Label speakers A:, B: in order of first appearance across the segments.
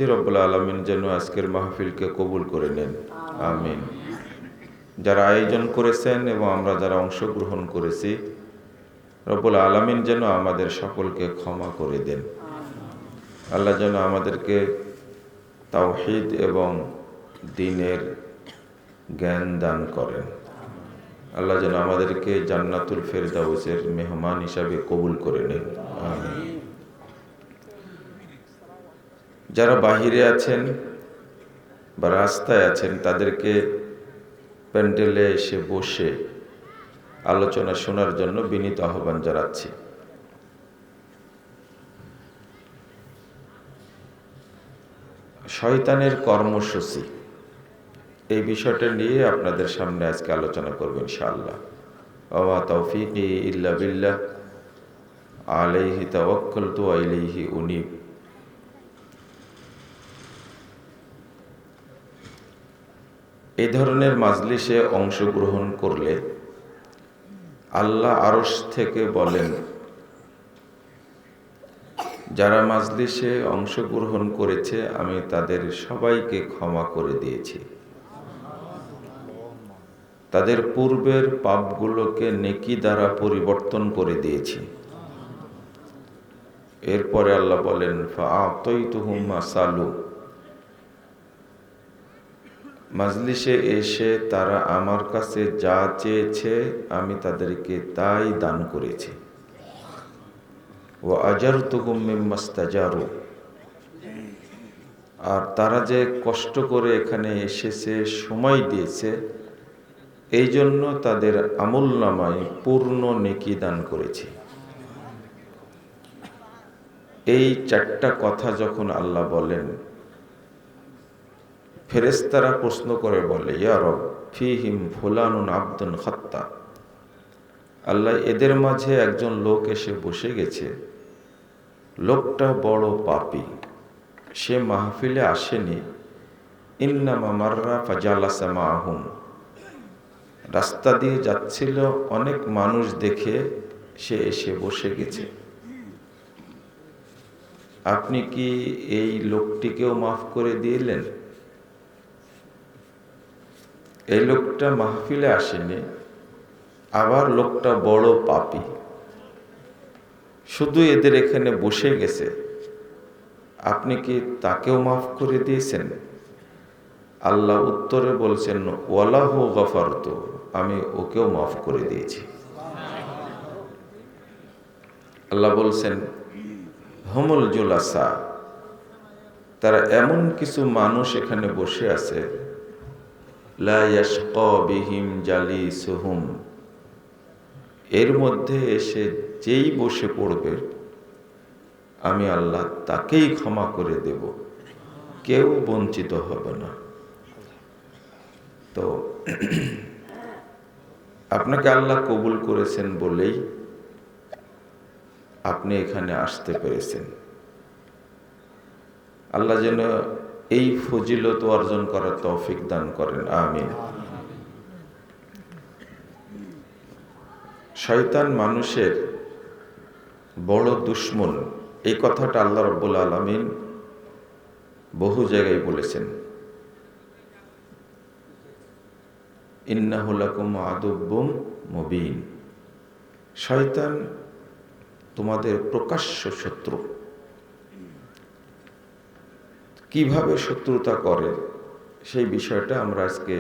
A: রব্বুল আলামিন যেন আজকের মাহফিলকে কবুল করে নেন, আমিন। যারা আয়োজন করেছেন এবং আমরা যারা অংশগ্রহণ করেছি, রব্বুল আলামিন যেন আমাদের সকলকে ক্ষমা করে দেন। আল্লাহ যেন আমাদেরকে তাওহীদ এবং দ্বীনের জ্ঞান দান করেন। আল্লাহ যেন আমাদেরকে জান্নাতুল ফেরদাউসের মেহমান হিসাবে কবুল করে নেন, আমিন। যারা বাহিরে আছেন বা রাস্তায় আছেন, তাদেরকে প্যান্ডেলে এসে বসে আলোচনা শোনার জন্য বিনীত আহ্বান জানাচ্ছি। শয়তানের কর্মসূচি, এই বিষয়টা নিয়ে আপনাদের সামনে আজকে আলোচনা করব ইনশাআল্লাহ। ওয়া তাওফীকি ইল্লা বিল্লাহ, আলাইহি তাওয়াক্কালতু ওয়া ইলাইহি উনীব। এই ধরনের মাজলিসে অংশগ্রহণ করলে আল্লাহ আরশ থেকে বলেন, যারা মাজলিসে অংশগ্রহণ করেছে আমি তাদের সবাইকে ক্ষমা করে দিয়েছি, তাদের পূর্বের পাপগুলোকে নেকি দ্বারা পরিবর্তন করে দিয়েছি। এরপরে আল্লাহ বলেন, ফাআতাইতুহুম মা সালু, মাজলিসে এসে তারা আমার কাছে যা চেয়েছে আমি তাদেরকে তাই দান করেছি। ওয়া আজারতুহুম মিম্মাস্তাজারু, আর তারা যে কষ্ট করে এখানে এসেছে, সময় দিয়েছে, এই জন্য তাদের আমলনামায় পূর্ণ নেকি দান করেছি। এই চারটা কথা যখন আল্লাহ বলেন, ফেরেশতারা প্রশ্ন করে বলে, ইয়া রব ফীহিম ফুলানুন আবদুন খাত্তা, আল্লাহ এদের মাঝে একজন লোক এসে বসে গেছে, লোকটা বড় পাপী, সে মাহফিলে আসেনি, ইন্নামা মাররা ফাজালাসা মাআহুম, রাস্তা দিয়ে যাচ্ছিল, অনেক মানুষ দেখে সে এসে বসে গেছে। আপনি কি এই লোকটিকেও মাফ করে দিলেন? এই লোকটা মাহফিলে আসেনি, আবার লোকটা বড় পাপী, শুধু এদের এখানে বসে গেছে, আপনি কি তাকেও মাফ করে দিয়েছেন? আল্লাহ উত্তরে বলছেন, ওয়ালাহু গফারতু, আমি ওকেও মাফ করে দিয়েছি। আল্লাহ বলছেন, হুমুল জুলাসা, তারা এমন কিছু মানুষ এখানে বসে আছে, লা ইয়াশকা বিহিম জালিসুহুম, এর মধ্যে এসে যেই বসে পড়বে আমি আল্লাহ তাকেই ক্ষমা করে দেব, কেউ বঞ্চিত হবে না। তো আপনাকে আল্লাহ কবুল করেছেন বলেই আপনি এখানে আসতে পেরেছেন। আল্লাহ যেন এই ফজিলত অর্জন করার তৌফিক দান করেন, আমিন। শয়তান মানুষের বড় দুশমন, এই কথাটা আল্লাহ রাব্বুল আলামিন বহু জায়গায় বলেছেন। ইন্নাহু লাকুম আদুব্বুম মুবিন, শয়তান তোমাদের প্রকাশ্য শত্রু। কিভাবে শত্রুতা করে সেই বিষয়টা আমরা আজকে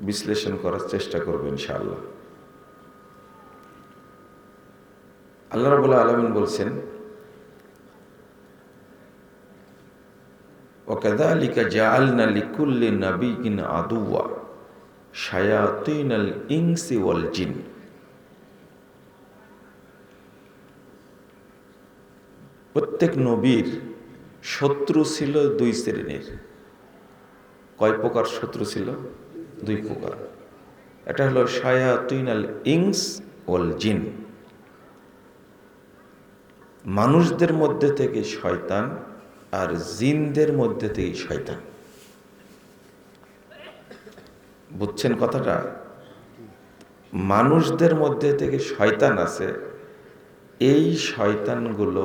A: বিশ্লেষণ করার চেষ্টা করব ইনশাআল্লাহ। আল্লাহ রাব্বুল আলামিন বলছেন, ওয়াকাযালিকা জাআলনা লিকুল্লি নাবিয়্যিন আদুওয়া শায়াতিনাল ইনসি ওয়াল জিন, প্রত্যেক নবীর শত্রু ছিল দুই শ্রেণীর। কয় প্রকার শত্রু ছিল? দুই প্রকার। এটা হলো শায়াতিনাল ইনস ওয়াল জিন, মানুষদের মধ্যে থেকে শয়তান আর জিনদের মধ্যে থেকে শয়তান। বুঝছেন কথাটা? মানুষদের মধ্যে থেকে শয়তান আছে, এই শয়তানগুলো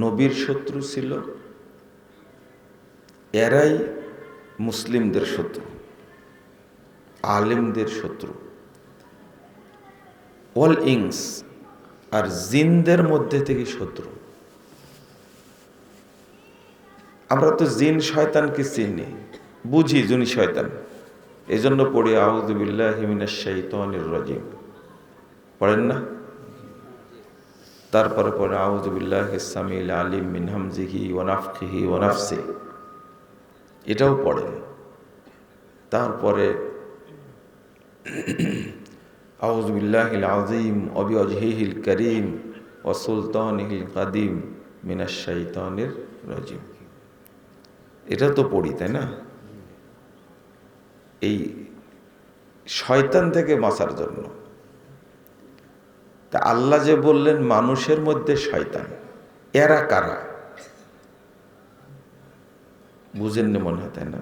A: নবীর শত্রু ছিল, এরাই মুসলিমদের শত্রু, আলেমদের শত্রু। অল ইংস আর জিনদের মধ্যে থেকে শত্রু। আমরা তো জিন শয়তানকে চিনি, বুঝি যিনি শয়তান, এই জন্য পড়ি আউযু বিল্লাহি মিনাশ শাইতানির রাজিম, পড়েন না? তারপরে পড়ে আউযু বিল্লাহিস সামিউল আলিম মিন হামজিহি ওয়া নাফখিহি ওয়া নাফসিহি, এটাও পড়েন। তারপরে আউযু বিল্লাহিল আযীম ওয়া বিওয়াজহিহিল কারীম ওয়া সুলতানিহিল কাদিম মিনাশ শাইতানির রাজিম, এটা তো পড়ি, তাই না? এই শয়তান থেকে বাঁচার জন্য। তা আল্লাহ যে বললেন মানুষের মধ্যে শয়তান, এরা কারা বুঝেন না মনে হয়, তাই না?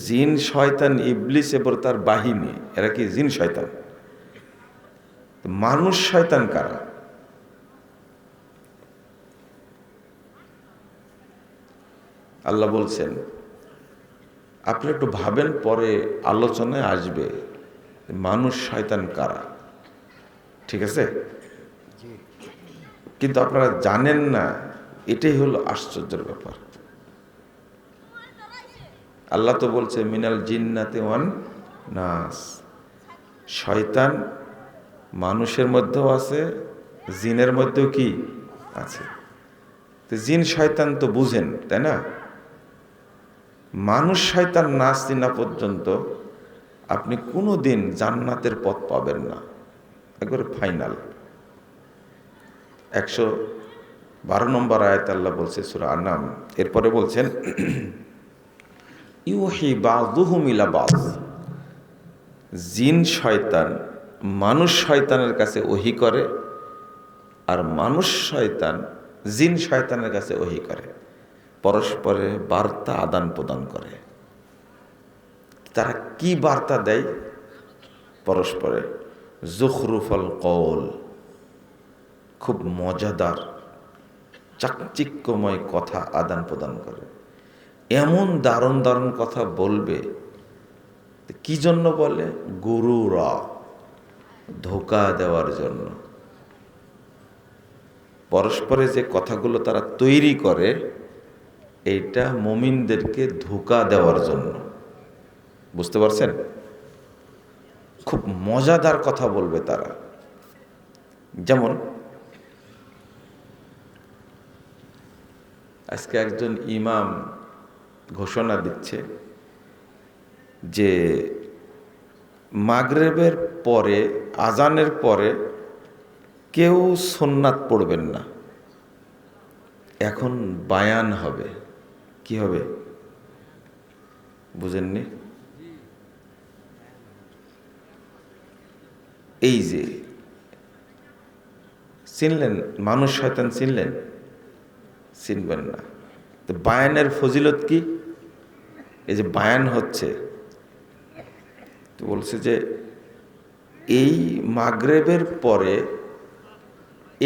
A: জিন শয়তান ইবলিস এবং তার বাহিনী, এরা কি জিন শয়তান? মানুষ শয়তান কারা? আল্লাহ বলছেন, আপনি একটু ভাবেন, পরে আলোচনায় আসবে মানুষ শয়তান কারা, ঠিক আছে? কিন্তু আপনারা জানেন না, এটাই হলো আশ্চর্যের ব্যাপার। আল্লাহ তো বলছে মিনাল জিন্নাতি ওয়ান নাস, শয়তান মানুষের মধ্যেও আছে, জিনের মধ্যেও কি আছে। তো জিন শয়তান তো বুঝেন, তাই না? মানুষ শয়তান না চিনা পর্যন্ত আপনি কোনো দিন জান্নাতের পথ পাবেন না, একবারে ফাইনাল। 112 নম্বর আয়াতে আল্লাহ বলছে সূরা আনাম, এরপরে বলছেন ইউহি বাযুহুম ইলা বায, জিন শয়তান মানুষ শয়তানের কাছে ওহী করে, আর মানুষ শয়তান জিন শয়তানের কাছে ওহী করে, পরস্পরে বার্তা আদান প্রদান করে। তারা কি বার্তা দেয় পরস্পরে? যুখরুফাল কওল, খুব মজাদার চাকচিক্যময় কথা আদান প্রদান করে। এমন দারুণ দারুণ কথা বলবে, কি জন্য বলে? গুরুরা, ধোঁকা দেওয়ার জন্য। পরস্পরে যে কথাগুলো তারা তৈরি করে, এইটা মুমিনদেরকে ধোঁকা দেওয়ার জন্য। বুঝতে পারছেন? খুব মজাদার কথা বলবে তারা। যেমন আজকে একজন ইমাম ঘোষণা দিচ্ছে যে মাগরিবের পরে, আজানের পরে কেউ সুন্নাত পড়বেন না, এখন বায়ান হবে। কি হবে বুঝেননি? এই যে চিনলেন মানুষ শয়তান, চিনলেন? চিনবেন না। তো বায়ানের ফজিলত কি? এই যে বায়ান হচ্ছে, তো বলছে যে এই মাগরিবের পরে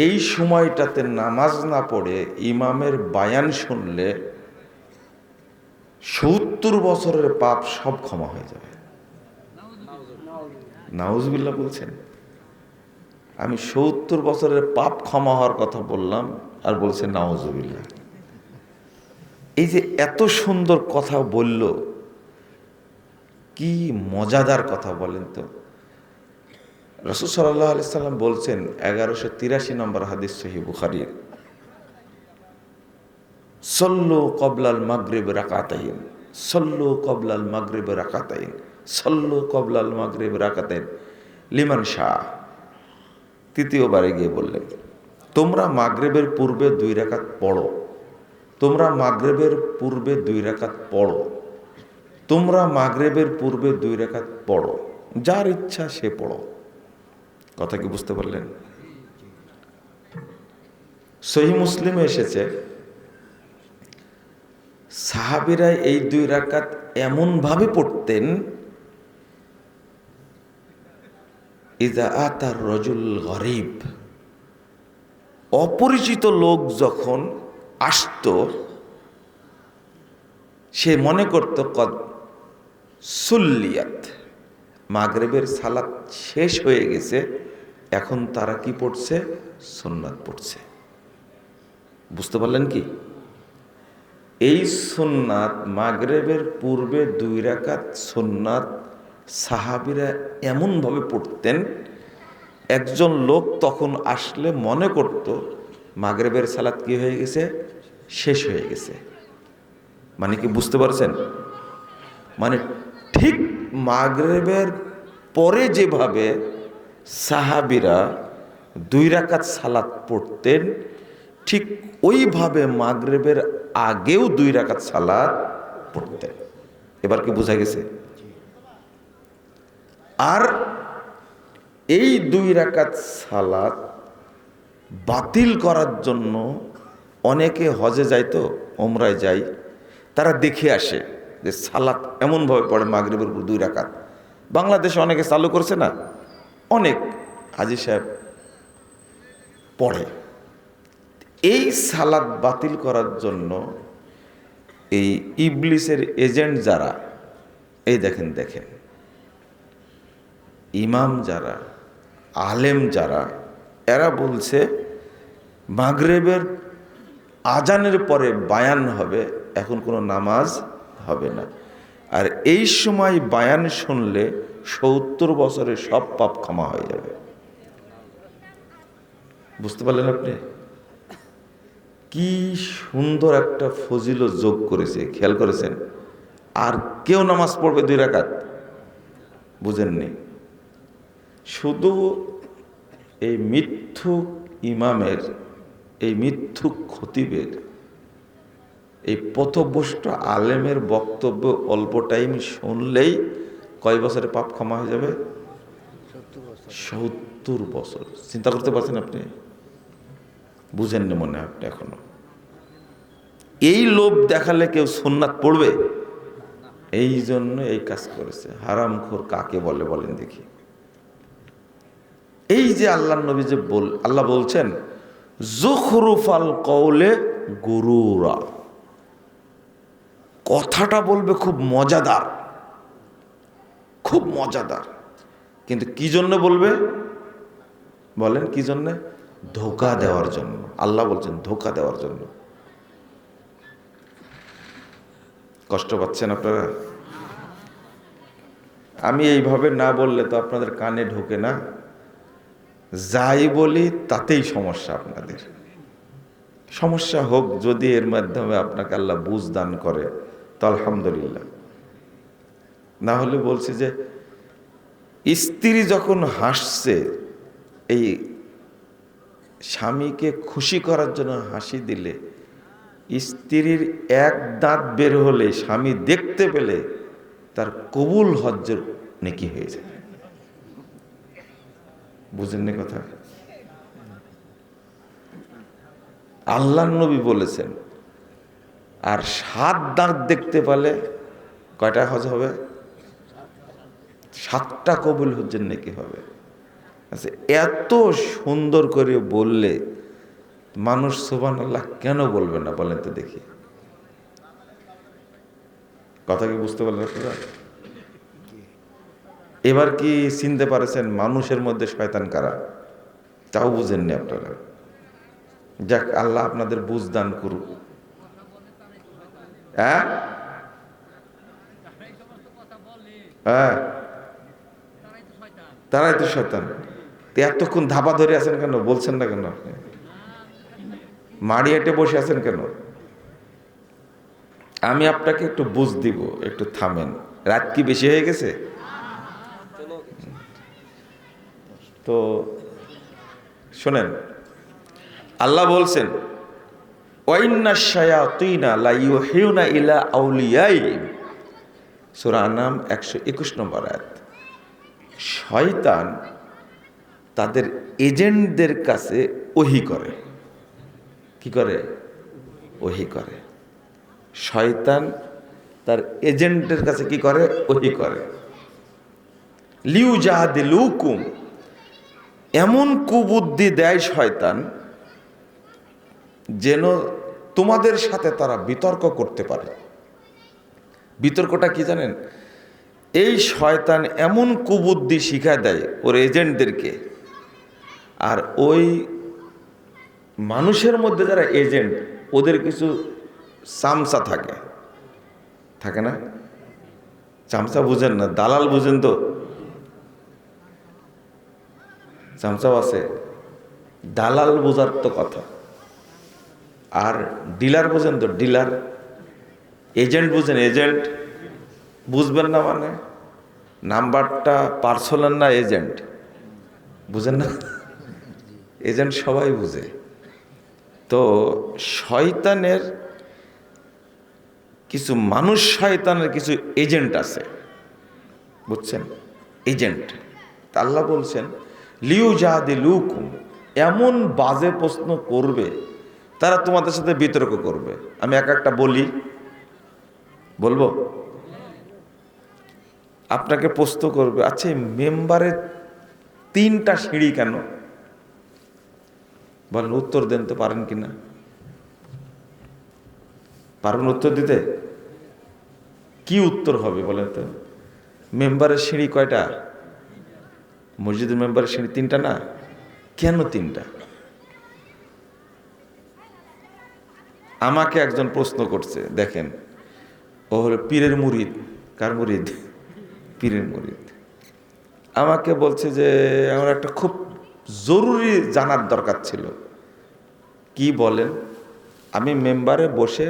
A: এই সময়টাতে নামাজ না পড়ে ইমামের বায়ান শুনলে 70 বছরের পাপ সব ক্ষমা হয়ে যাবে। নাউজুবিল্লাহ বলছেন। আমি 70 বছরের পাপ ক্ষমা হওয়ার কথা বললাম, আর বলছে নাউজুবিল্লাহ। এই যে এত সুন্দর কথা বলল, কি মজাদার কথা বলেন তো। রাসূল সাল্লাল্লাহু আলাইহি সাল্লাম বলছেন, 1183 নম্বর হাদিস সহিহ বুখারীর, সল্লু কবলাল মাগরিব রাকাতাইন, সল্লু কবলাল মাগরিব রাকাতাইন, সল্লু কবলাল মাগরিব রাকাতাইন লিমান শাহ। তৃতীয়বারে গিয়ে বললেন, তোমরা মাগরিবের পূর্বে 2 রাকাত পড়ো, তোমরা মাগরিবের পূর্বে 2 রাকাত পড়ো, তোমরা মাগরিবের পূর্বে 2 রাকাত পড়ো, যার ইচ্ছা সে পড়ো। কথা কি বুঝতে পারলেন? সহিহ মুসলিমে এসেছে, সাহাবীরা এই 2 রাকাত এমন ভাবে পড়তেন, ইযা আতার রাজুল গরীব, অপরিচিত লোক যখন আসতো সে মনে করত কদ সুল্লিয়াত, মাগরিবের সালাত শেষ হয়ে গেছে, এখন তারা কি পড়ছে? সুন্নাত পড়ছে। বুঝতে পারলেন কি? এই সুন্নাত, মাগরিবের পূর্বে 2 রাকাত সুন্নাত সাহাবীরা এমনভাবে পড়তেন, একজন লোক তখন আসলে মনে করত মাগরিবের সালাত কি হয়ে গেছে? শেষ হয়ে গেছে। মানে কি বুঝতে পারছেন? মানে ঠিক মাগরিবের পরে যেভাবে সাহাবীরা 2 রাকাত সালাত পড়তেন, ঠিক ওইভাবে মাগরিবের আগেও 2 রাকাত সালাত পড়তেন। এবার কি বোঝা গেছে? আর এই 2 রাকাত সালাত বাতিল করার জন্য অনেকে হজে যায়, তো ওমরায় যায়, তারা দেখে আসে যে সালাত এমনভাবে পড়ে মাগরিবের উপর 2 রাকাত। বাংলাদেশে অনেকে চালু করছে না, অনেক হাজী সাহেব পড়ে। এই সালাত বাতিল করার জন্য এই ইবলিসের এজেন্ট যারা, এই দেখেন ইমাম যারা, আলেম যারা, এরা বলছে মাগরিবের আজানের পরে বায়ান হবে, এখন কোনো নামাজ হবে না। আর এই সময় বায়ান শুনলে 70 বছরের সব পাপ ক্ষমা হয়ে যাবে। বুঝতে পারলেন আপনি? কি সুন্দর একটা ফজিলত যোগ করেছে, খেয়াল করেছেন? আর কেউ নামাজ পড়বে 2 রাকাত, বুঝেননি? শুধু এই মিথ্যুক ইমামের, এই মিথ্যুক খতিবের, এই পথভ্রষ্ট আলেমের বক্তব্য অল্প টাইম শুনলেই কয় বছরে পাপ ক্ষমা হয়ে যাবে? 70 বছর। চিন্তা করতে পারছেন আপনি? বুঝেননি মনে হয় আপনি এখনো। এই লোভ দেখালে কেউ সুন্নাত পড়বে? এই জন্য এই কাজ করেছে। হারামখোর কাকে বলে বলেন দেখি? এই যে আল্লাহর নবী যে আল্লাহ বলছেন যুখরুফাল কওলে গুরুরা, কথাটা বলবে খুব মজাদার, খুব মজাদার, কিন্তু কি জন্য বলবে? বলেন কি জন্য? ধোঁকা দেওয়ার জন্য। আল্লাহ বলছেন ধোঁকা দেওয়ার জন্য। কষ্ট পাচ্ছেন আপনারা? আমি এইভাবে না বললে তো আপনাদের কানে ঢোকে না। যাই বলি তাতেই সমস্যা। আপনাদের সমস্যা হোক, যদি এর মাধ্যমে আপনাকে আল্লাহ বুঝ দান করে তো আলহামদুলিল্লাহ। না হলে বলছি যে স্ত্রী যখন হাসছে, এই স্বামীকে খুশি করার জন্য হাসি দিলে, স্ত্রীর এক দাঁত বের হলে স্বামী দেখতে পেলে তার কবুল হজ্জের নেকি হয়ে যায়। বুঝেননি কথা? আল্লাহর নবী বলেছেন। আর 7 দাঁত দেখতে পেলে কয়টা হজ হবে? 7টা কবুল হজ্জের নেকি হবে। আচ্ছা, এত সুন্দর করে বললে মানুষ সুবহানাল্লাহ কেন বলবে না বলেন তো দেখি? কথা কি বুঝতে পারলেন আপনারা? এবার কি চিনতে পারছেন মানুষের মধ্যে শয়তান কারা? তাও বুঝেননি আপনারা। যাক, আল্লাহ আপনাদের বুঝ দান করুক। হ্যাঁ হ্যাঁ, তারাই তো শয়তান। এতক্ষণ ধাপা ধরে আছেন কেন? বলছেন না কেন? আপনি মাড়ি হেঁটে বসে আছেন কেন? আমি আপনাকে একটু বুঝ দিব, একটু থামেন। রাত কি বেশি হয়ে গেছে? তো শোনেন, আল্লাহ বলছেন ওয়াইন্না শায়াতিনা লা ইউহিউনা ইলা আউলিয়াইহিম, সূরা আনাম 121 নম্বর আয়াত। শয়তান তাদের এজেন্টদের কাছে ওহী করে। কি করে? ওহী করে। শয়তান তার এজেন্টের কাছে কি করে? ওহী করে। লিউজাদিলুকুম, এমন কুবুদ্ধি দেয় শয়তান যেন তোমাদের সাথে তারা বিতর্ক করতে পারে। বিতর্কটা কি জানেন? এই শয়তান এমন কুবুদ্ধি শিখায় দেয় ওর এজেন্টদেরকে, আর ওই মানুষের মধ্যে যারা এজেন্ট ওদের কিছু চামচা থাকে, থাকে না? চামচা বুঝেন না, দালাল বুঝেন তো? চামচাও আছে, দালাল বোঝার তো কথা। আর ডিলার বুঝেন তো? ডিলার, এজেন্ট বুঝেন? এজেন্ট বুঝবেন না মানে নাম্বারটা পার্সোনাল না এজেন্ট, বুঝেন না? এজেন্ট সবাই বুঝে। তো শয়তানের কিছু মানুষ, শয়তানের কিছু এজেন্ট আছে, বুঝছেন? এজেন্ট। আল্লাহ বলছেন লিউজাদিলুকুম, এমন বাজে প্রশ্ন করবে তারা তোমাদের সাথে বিতর্ক করবে। আমি এক একটা বলবো, আপনাকে প্রশ্ন করবে, আচ্ছা এই মেম্বারের 3টা সিঁড়ি কেন? বলেন, উত্তর দেন তো, পারেন কিনা? পারবেন উত্তর দিতে? কি উত্তর হবে বলেন তো? মেম্বারের সিঁড়ি কয়টা? মসজিদের মেম্বারের সিঁড়ি 3টা না? কেন 3টা? আমাকে একজন প্রশ্ন করছে, দেখেন, ও হলো পীরের মুরিদ। কার মুরিদ? পীরের মুরিদ। আমাকে বলছে যে আমার একটা খুব জরুরি জানার দরকার ছিল। কি বলেন? আমি মেম্বারে বসে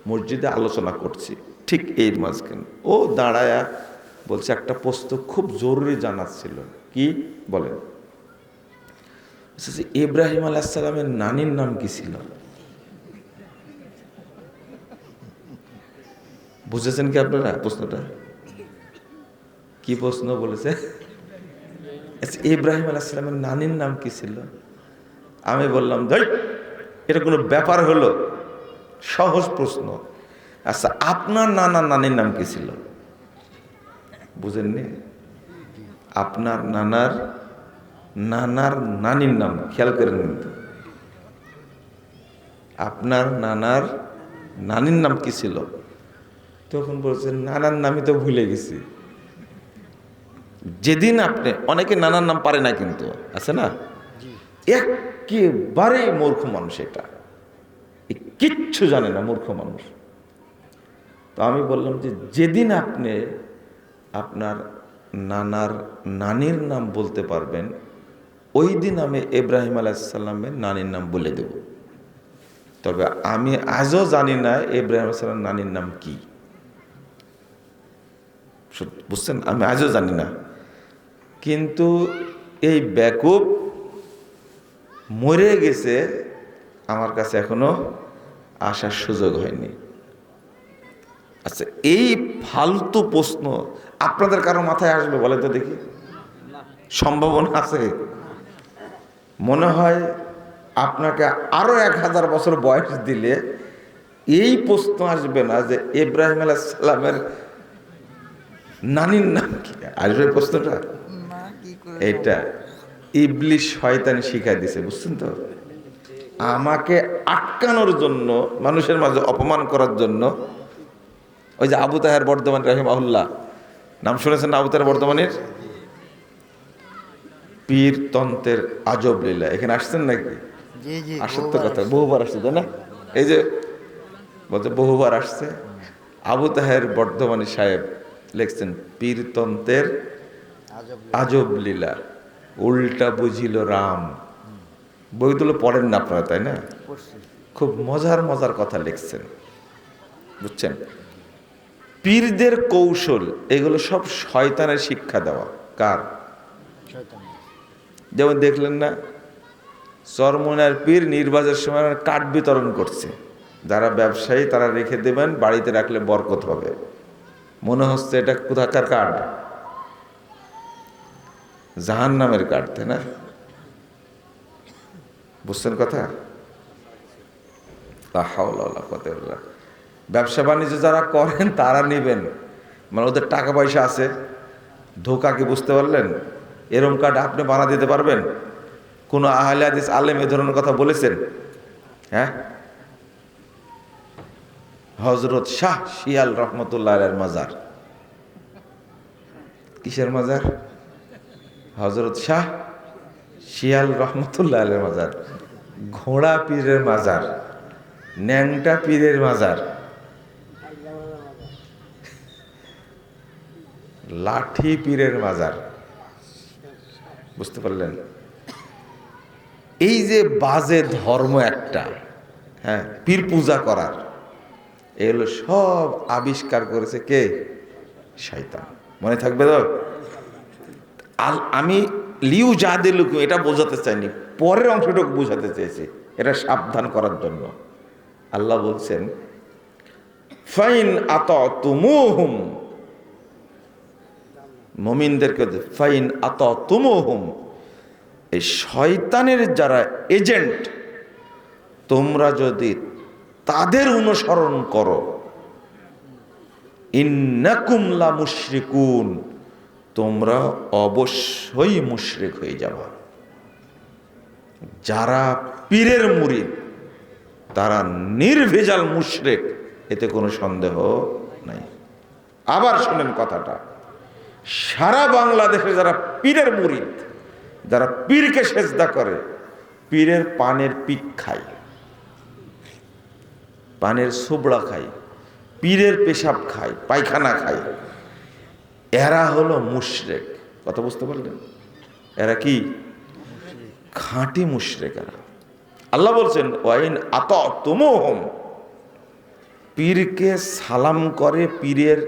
A: মসজিদে আলোচনা করছি, ঠিক এই মাঝখানে ও দাঁড়ায়া বলছে একটা প্রশ্ন খুব জরুরি জানার ছিল। কি বলেন? ইব্রাহিম আলাইহিস সালামের নানির নাম কি ছিল? বুঝেছেন কি আপনারা প্রশ্নটা? কি প্রশ্ন বলেছে? ইব্রাহিম আলাইহিস সালামের নানির নাম কি ছিল? আমি বললাম, ধর, এটা কোনো ব্যাপার হলো? সহজ প্রশ্ন। আচ্ছা, আপনার নানার নানির নাম কি ছিল? বুঝেননি? আপনার নানার নানির নাম খেয়াল করেন কিন্তু, আপনার নানার নানির নাম কি ছিল? তখন বলছেন, নানার নামই তো ভুলে গেছি। যেদিন আপনি, অনেকে নানার নাম পারে না কিন্তু, আছে না? একেবারেই মূর্খ মানুষ, এটা কিচ্ছু জানে না, মূর্খ মানুষ। তো আমি বললাম যে যেদিন আপনি আপনার নানার নানির নাম বলতে পারবেন, ওই দিন আমি ইব্রাহিম আলাইহিস সালামের নানির নাম বলে দেব। তবে আমি আজও জানি না ইব্রাহিম আলাইহিস সালামের নানির নাম কি। বুঝছেন? আমি আজও জানি না। কিন্তু এই বেকুব মরে গেছে, আমার কাছে এখনো আসার সুযোগ হয়নি। আচ্ছা, এই ফালতু প্রশ্ন আপনাদের কারো মাথায় আসবে বলে তো দেখি? সম্ভাবনা আছে? মনে হয় আপনাকে আরো 1000 বছর বয়স দিলে এই প্রশ্ন আসবে না যে ইব্রাহিম আলাইহিস সালামের নানির নাম কি? আসবে প্রশ্নটা? এটা ইবলিশ শয়তানি শিখাই দিছে, বুঝছেন তো? আমাকে আটকানোর জন্য, মানুষের মাঝে অপমান করার জন্য। ওই যে আবু তাহের বর্ধমান রাহিমাহুল্লাহ, নাম শুনেছেন না? আবু তাহের বর্ধমানের পীর তন্ত্রের আজব লীলা, এখানে আসছেন নাকি? আসার তো কথা, বহুবার আসছে, তাই না? এই যে বলতে বহুবার আসছে। আবু তাহের বর্ধমানী সাহেব লিখছেন পীরতন্ত্রের আজব লীলা, উল্টা বুঝিল রাম। বইগুলো পড়েন না আপনারা, তাই না? খুব মজার মজার কথা লিখছেন, বুঝছেন? পীরদের কৌশল এগুলো সব শয়তানের শিক্ষা দেওয়া। কার? যেমন দেখলেন না, চরমনার পীর নির্বাচনের সময় কার্ড বিতরণ করছে। যারা ব্যবসায়ী তারা রেখে দেবেন, বাড়িতে রাখলে বরকত হবে। মনে হচ্ছে এটা কোথাকার কার্ড? জাহান্নামের কার্ড, তাই না? বুঝছেন কথা? ব্যবসা বাণিজ্য যারা করেন তারা নেবেন, মানে ওদের টাকা পয়সা আছে। ধোকা কি বুঝতে পারলেন? এরম কার্ড আপনি বানা দিতে পারবেন? কোনো আহলে হাদিস আলেম এ ধরনের কথা বলেছেন? হ্যাঁ, হযরত শাহ শিয়াল রহমতুল্লাহ আলাইহির মাজার। কিসের মাজার? হযরত শাহ শিয়াল রহমতুল্লাহ আলাইহির মাজার। ঘোড়া পীরের মাজার, ন্যাংটা পীরের মাজার, লাঠি পীরের মাজার। বুঝতে পারলেন? এই যে বাজে ধর্ম একটা, হ্যাঁ, পীর পূজা করার, এগুলো সব আবিষ্কার করেছে কে? শয়তান। মনে থাকবে তো? আমি লিউ জাদিলুকুম এটা বোঝাতে চাইনি, পরের অংশটুকু বোঝাতে চেয়েছি, এটা সাবধান করার জন্য। আল্লাহ বলছেন ফাইন আতাতুমুহুম, মুমিনদেরকে ফাইন আতাতুমুহুম, এই শয়তানের যারা এজেন্ট, তোমরা যদি তাদের অনুসরণ করো, ইন্নাকুম লা মুশরিকুন, তোমরা অবশ্যই মুশরিক হয়ে যাবে। যারা পীরের মুরিদ তারা নির্ভেজাল মুশরিক, এতে কোনো সন্দেহ নাই। আবার শুনেন কথাটা, সারা বাংলাদেশে যারা পীরের মুরিদ, যারা পীরকে সেজদা করে, পীরের পানের পিক খায়, পানের সুবড়া খায়, পীরের পেশাব খায়, পায়খানা খায়, এরা হলো মুশরিক। কথা বুঝতে পারলেন? এরা কি? খাঁটি মুশরিক এরা। আল্লাহ বলছেন ওয়াইন আতাতুমুহুম, পীরকে সালাম করে, পীরের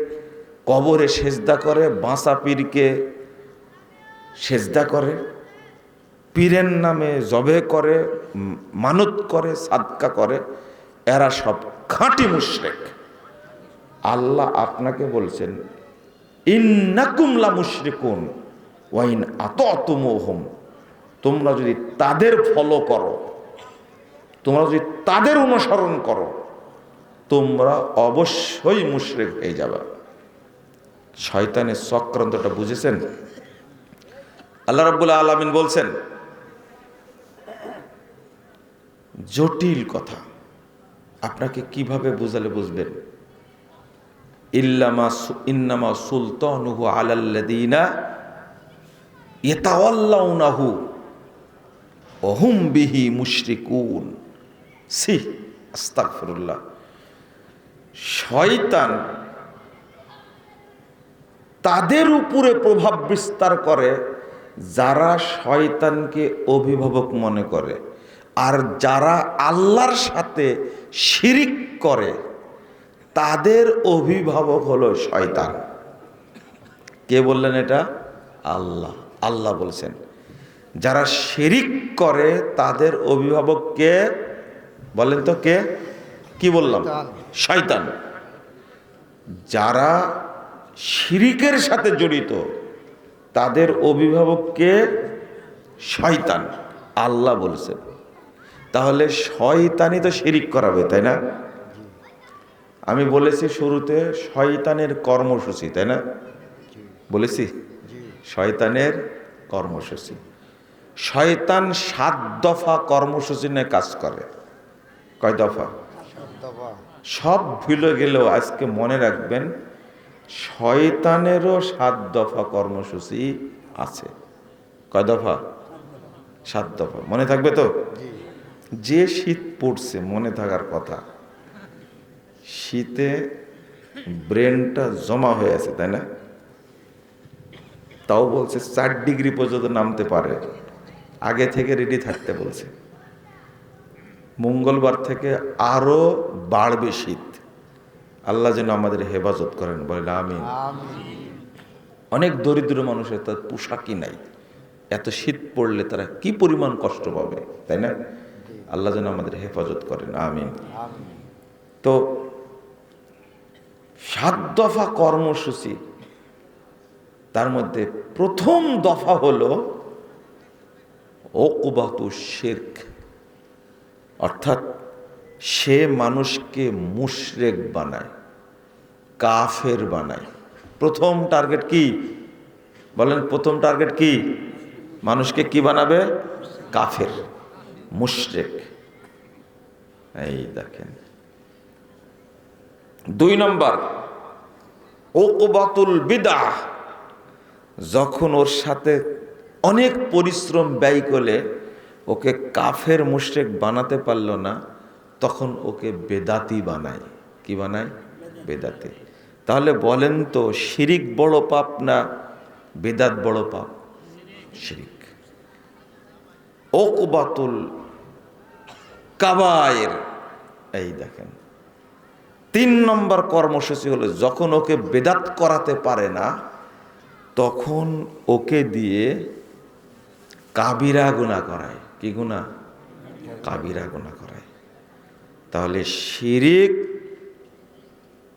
A: কবরে সেজদা করে, বাঁসা পীরকে সেজদা করে, পীরের নামে জবে করে, মানত করে, সাদকা করে, এরা সব খাঁটি মুশরিক। আল্লাহ আপনাকে বলছেন ইন্নাকুম লা মুশরিকুন ওয়াইন আতাতুমুহুম, তোমরা যদি তাদের ফলো করো, তোমরা যদি তাদের অনুসরণ করো, তোমরা অবশ্যই মুশরিক হয়ে যাবে। শয়তানের চক্রান্তটা বুঝেছেন? আল্লাহ রাব্বুল আলামিন বলছেন জটিল কথা, আপনাকে কিভাবে বুঝালে বুঝবেন? ইন্নামা সুলতানুহু আলাল্লাযীনা ইয়াতাওয়াল্লাউনাহু ওয়া হুম বিহি মুশরিকুন। সি আস্তাগফিরুল্লাহ। শয়তান তাদের উপরে প্রভাব বিস্তার করে যারা শয়তানকে অভিভাবক মনে করে, আর যারা আল্লাহর সাথে শিরিক করে তাদের অভিভাবক হলো শয়তান। কে বললেন এটা? আল্লাহ। আল্লাহ বলছেন যারা শিরিক করে তাদের অভিভাবক কে? বলেন তো কে? কি বললাম? শয়তান। যারা শিরিকের সাথে জড়িত তাদের অভিভাবক কে? শয়তান। আল্লাহ বলছেন। তাহলে শয়তানই তো শিরিক করাবে, তাই না? আমি বলেছি শুরুতে শয়তানের কর্মসূচি, তাই না? বলেছি শয়তানের কর্মসূচি। শয়তান 7 দফা কর্মসূচি নিয়ে কাজ করে। কয় দফা? সব ভুলে গেলেও আজকে মনে রাখবেন শয়তানেরও 7 দফা কর্মসূচি আছে। কয় দফা? 7 দফা। মনে থাকবে তো? যে শীত পড়ছে মনে থাকার কথা, শীতে ব্রেনটা জমা হয়ে আছে, তাই না? তাও বলছে 4 ডিগ্রি পর্যন্ত নামতে পারে, আগে থেকে রেডি থাকতে বলছে। মঙ্গলবার থেকে আরো বাড়বে শীত। আল্লাহ যেন আমাদের হেফাজত করেন, বলেন আমিন। অনেক দরিদ্র মানুষের তার পোশাকই নাই, এত শীত পড়লে তারা কি পরিমাণ কষ্ট পাবে, তাই না? আল্লাহ যেন আমাদের হেফাজত করেন, আমিন। তো 7 দফা কর্মসূচি, তার মধ্যে প্রথম দফা হলো ওকুবাতু শিরক, অর্থাৎ সে মানুষকে মুশরিক বানায়, কাফের বানায়। প্রথম টার্গেট কি? বলেন প্রথম টার্গেট কি? মানুষকে কি বানাবে? কাফের, মুশরিক। এই দেখেন 2 নম্বর উকবাতুল বিদআহ, যখন ওর সাথে অনেক পরিশ্রম ব্যয় করে ওকে কাফের মুশরিক বানাতে পারলো না, তখন ওকে বেদাতি বানায়। কি বানায়? বেদাতি। তাহলে বলেন তো, শিরিক বড় পাপ না বেদাত বড় পাপ? শিরিক। উকবাতুল কাবায়ের। এই দেখেন 3 নম্বর কর্মসূচি হলো, যখন ওকে বেদাত করাতে পারে না তখন ওকে দিয়ে কাবিরা গুনাহ করায়। কি গুনাহ? কাবিরা গুনাহ করায়। তাহলে শিরিক,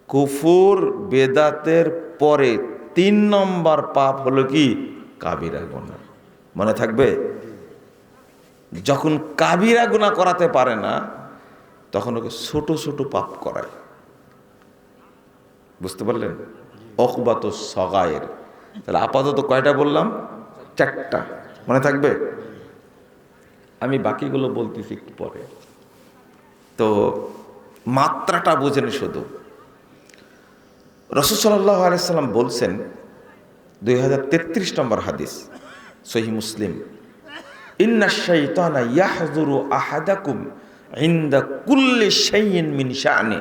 A: কুফুর, বেদাতের পরে 3 নম্বর পাপ হলো কি? কাবিরা গুনাহ। মনে থাকবে? যখন কাবিরা গুনাহ করাতে পারে না তখন ওকে ছোট ছোট পাপ করায়। বুঝতে পারলেন? উকবাতুস সগায়ের। তাহলে আপাতত কয়টা বললাম? 4টা। মনে থাকবে? আমি বাকিগুলো বলতেছি একটু পরে। তো মাত্রাটা বুঝেন শুধু। রাসূল সাল্লাল্লাহু আলাইহি সাল্লাম বলছেন, 2033 নম্বর হাদিস, সহিহ মুসলিম, ইন্নাশ শাইতানা ইয়াহযুরু আহাদাকুম ইনদা কুল্লি শাইইন মিন শা'নি।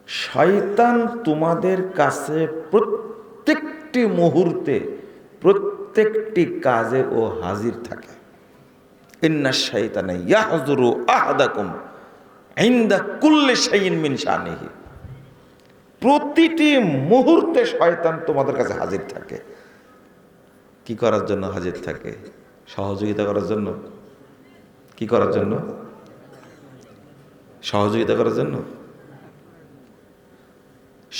A: শয়তান তোমাদের কাছে প্রত্যেকটি মুহূর্তে প্রত্যেকটি কাজে ও হাজির থাকে। ইন্নাশ শাইতানা ইয়াহযুরু আহাদাকুম ইনদা কুল্লি শাইইন মিন শা'নিহি। প্রতিটি মুহূর্তে শয়তান তোমাদের কাছে হাজির থাকে। কি করার জন্য হাজির থাকে? সহযোগিতা করার জন্য। কি করার জন্য? সহযোগিতা করার জন্য।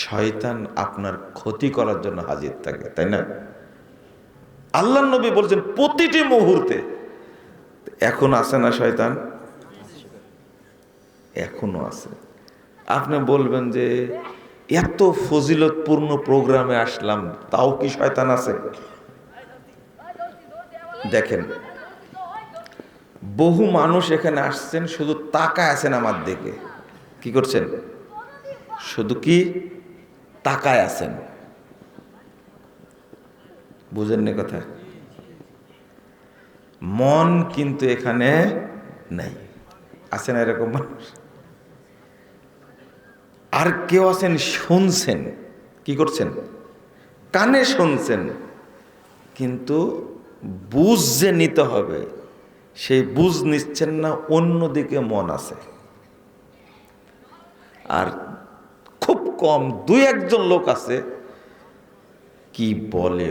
A: শয়তান আপনার ক্ষতি করার জন্য হাজির থাকে, তাই না? আল্লাহর নবী বলছেন প্রতিটি মুহূর্তে। এখন আছে না শয়তান? এখনো আছে। আপনি বলবেন যে এত ফজিলতপূর্ণ প্রোগ্রামে আসলাম তাও কি শয়তান আছে? দেখেন, বহু মানুষ এখানে আসছেন, শুধু তাকায় আছেন আমার দিকে। কি করছেন? শুধু কি তাকায় আছেন। বুঝেন না কথা? মন কিন্তু এখানে নাই। আছে না এরকম মানুষ? আর কেউ আছেন শুনছেন। কি করছেন? কানে শুনছেন, কিন্তু বুঝ যে নিতে হবে সেই বুঝ নিচ্ছেন না, অন্যদিকে মন আছে। আর খুব কম 2-1 জন লোক আছে কি বলে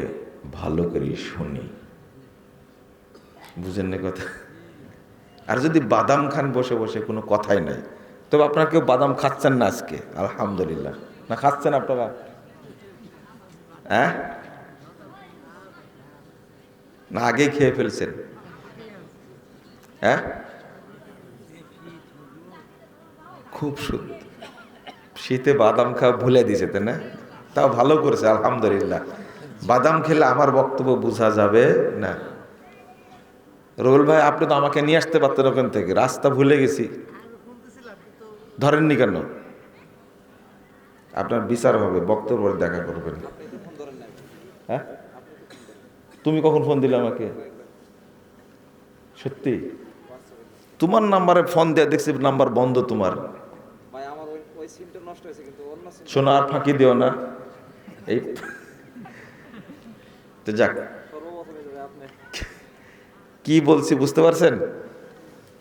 A: ভালো করে শুনি। বুঝেন না কথা? আর যদি বাদাম খান বসে বসে, কোনো কথাই নাই। তবে আপনারা কেউ বাদাম খাচ্ছেন না আজকে, আলহামদুলিল্লাহ। না খাচ্ছেন আপনারা? হ্যাঁ, না আগেই খেয়ে ফেলছেন? হ্যাঁ, খুব শুদ্ধ। শীতে বাদাম খাওয়া ভুলে দিয়েছে, তাই না? তাও ভালো করেছে, আলহামদুলিল্লাহ। বাদাম খেলে আমার বক্তব্য বোঝা যাবে না। রোল ভাই, আপনি তো আমাকে নিয়ে আসতে পারতেন ওখান থেকে, রাস্তা ভুলে গেছি। ধরেননি কেন? আপনার বিচার হবে, বক্তব্য দেখা করবেন। হ্যাঁ, তুমি কখন ফোন দিলে আমাকে? সত্যি? তোমার নাম্বারে ফোন দিয়ে দেখছি নাম্বার বন্ধ তোমার। শোনো, আর ফাঁকি দিও না। এই তো যাক, কি বলছি বুঝতে পারছেন?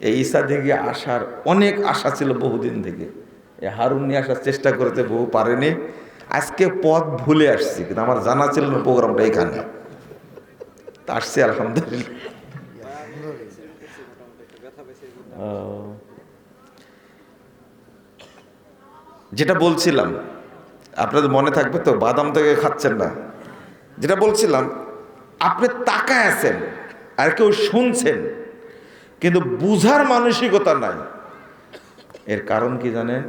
A: এই ঈসা থেকে আসার অনেক আশা ছিল বহুদিন থেকে। এই হারুন নিয়ে আসার চেষ্টা করেছে, বহু পারেনি। আজকে পথ ভুলে আসছি, কিন্তু আমার জানা ছিল না প্রোগ্রামটা এখানে। তা আসছি আলহামদুলিল্লাহ। যেটা বলছিলাম আপনাদের মনে থাকবে তো? বাদাম থেকে খাচ্ছেন না। যেটা বলছিলাম, আপনি তাকায় আছেন আর কেউ শুনছেন, কিন্তু বুঝার মানসিকতা নাই। এর কারণ কি জানেন?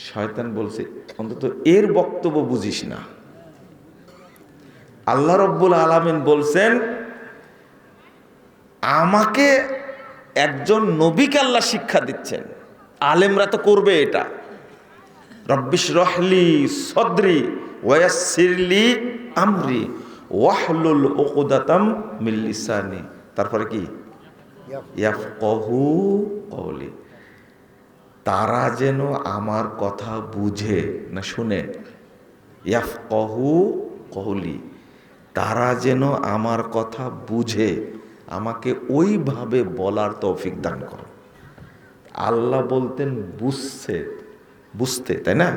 A: শয়তান বলছে অন্তত এর বক্তব্য বুঝিস না। আল্লাহ রব্বুল আলামিন বলছেন, আমাকে একজন নবীকে আল্লাহ শিক্ষা দিচ্ছেন, আলেমরা তো করবে এটা। রব্বিশ রহলি সদরি ওয়ায়াসসিরলি আমরি ওয়াহলুল উকদাতাম মিন লিসানি। তারপরে কি? ইয়াফকাহু কওলি। তারা যেন আমার কথা বুঝে না শুনে। ইয়াফকাহু কওলি, তারা যেন আমার কথা বুঝে আমাকে ওইভাবে বলার তৌফিক দান করো। আল্লাহ বলতেন বুঝছে, বুঝতে, তাই না?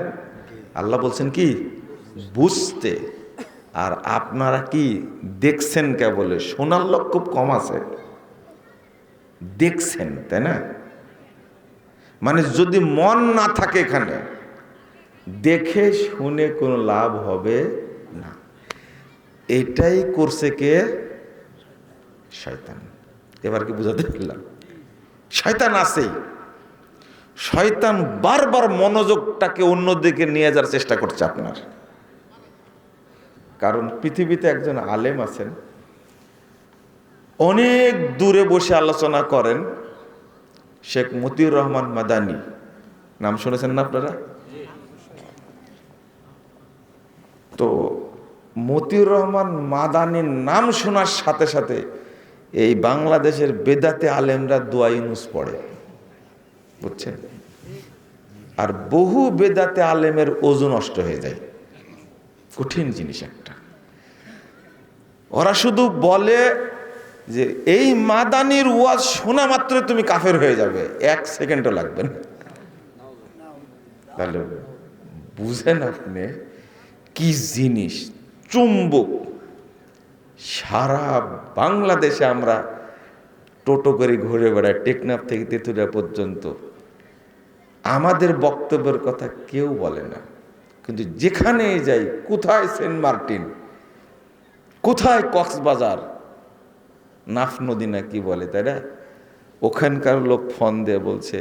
A: আল্লাহ বলছেন কি? বুঝতে। আর আপনারা কি দেখছেন? কেবলে শোনার লোক খুব কম আছে, দেখছেন, তাই না? মানে যদি মন না থাকে এখানে, দেখে শুনে কোনো লাভ হবে না। এটাই করছে কে? শয়তান। এবার কি বুঝাতে পারলাম? শয়তান আছেই। শয়তান বারবার মনোযোগটাকে অন্যদিকে নিয়ে যাওয়ার চেষ্টা করছে আপনার। কারণ পৃথিবীতে একজন আলেম আছেন, অনেক দূরে বসে আলোচনা করেন, শেখ মতিউর রহমান মাদানী। নাম শুনেছেন না আপনারা? তো মতিউর রহমান মাদানীর নাম শোনার সাথে সাথে এই বাংলাদেশের বেদাতে আলেমরা দোয়া ইউনুস পড়ে, বুঝছেন? আর বহু বেদাতে আলেমের ওজন নষ্ট হয়ে যায়। কঠিন জিনিস একটা। ওরা শুধু বলে যে এই মাদানির ওয়াজ শোনা মাত্র তুমি কাফের হয়ে যাবে, 1 সেকেন্ডও লাগবে না। তাহলে বুঝেন আপনি কি জিনিস? চুম্বক। সারা বাংলাদেশে আমরা টোটো করে ঘুরে বেড়াই, টেকনাফ থেকে তেঁতুলিয়া পর্যন্ত। আমাদের বক্তব্যের কথা কেউ বলে না, কিন্তু যেখানে যাই, কোথায় সেন্ট মার্টিন, কোথায় কক্সবাজার, নাফ নদী না কি বলে, তাই না? ওখানকার লোক ফোন দিয়ে বলছে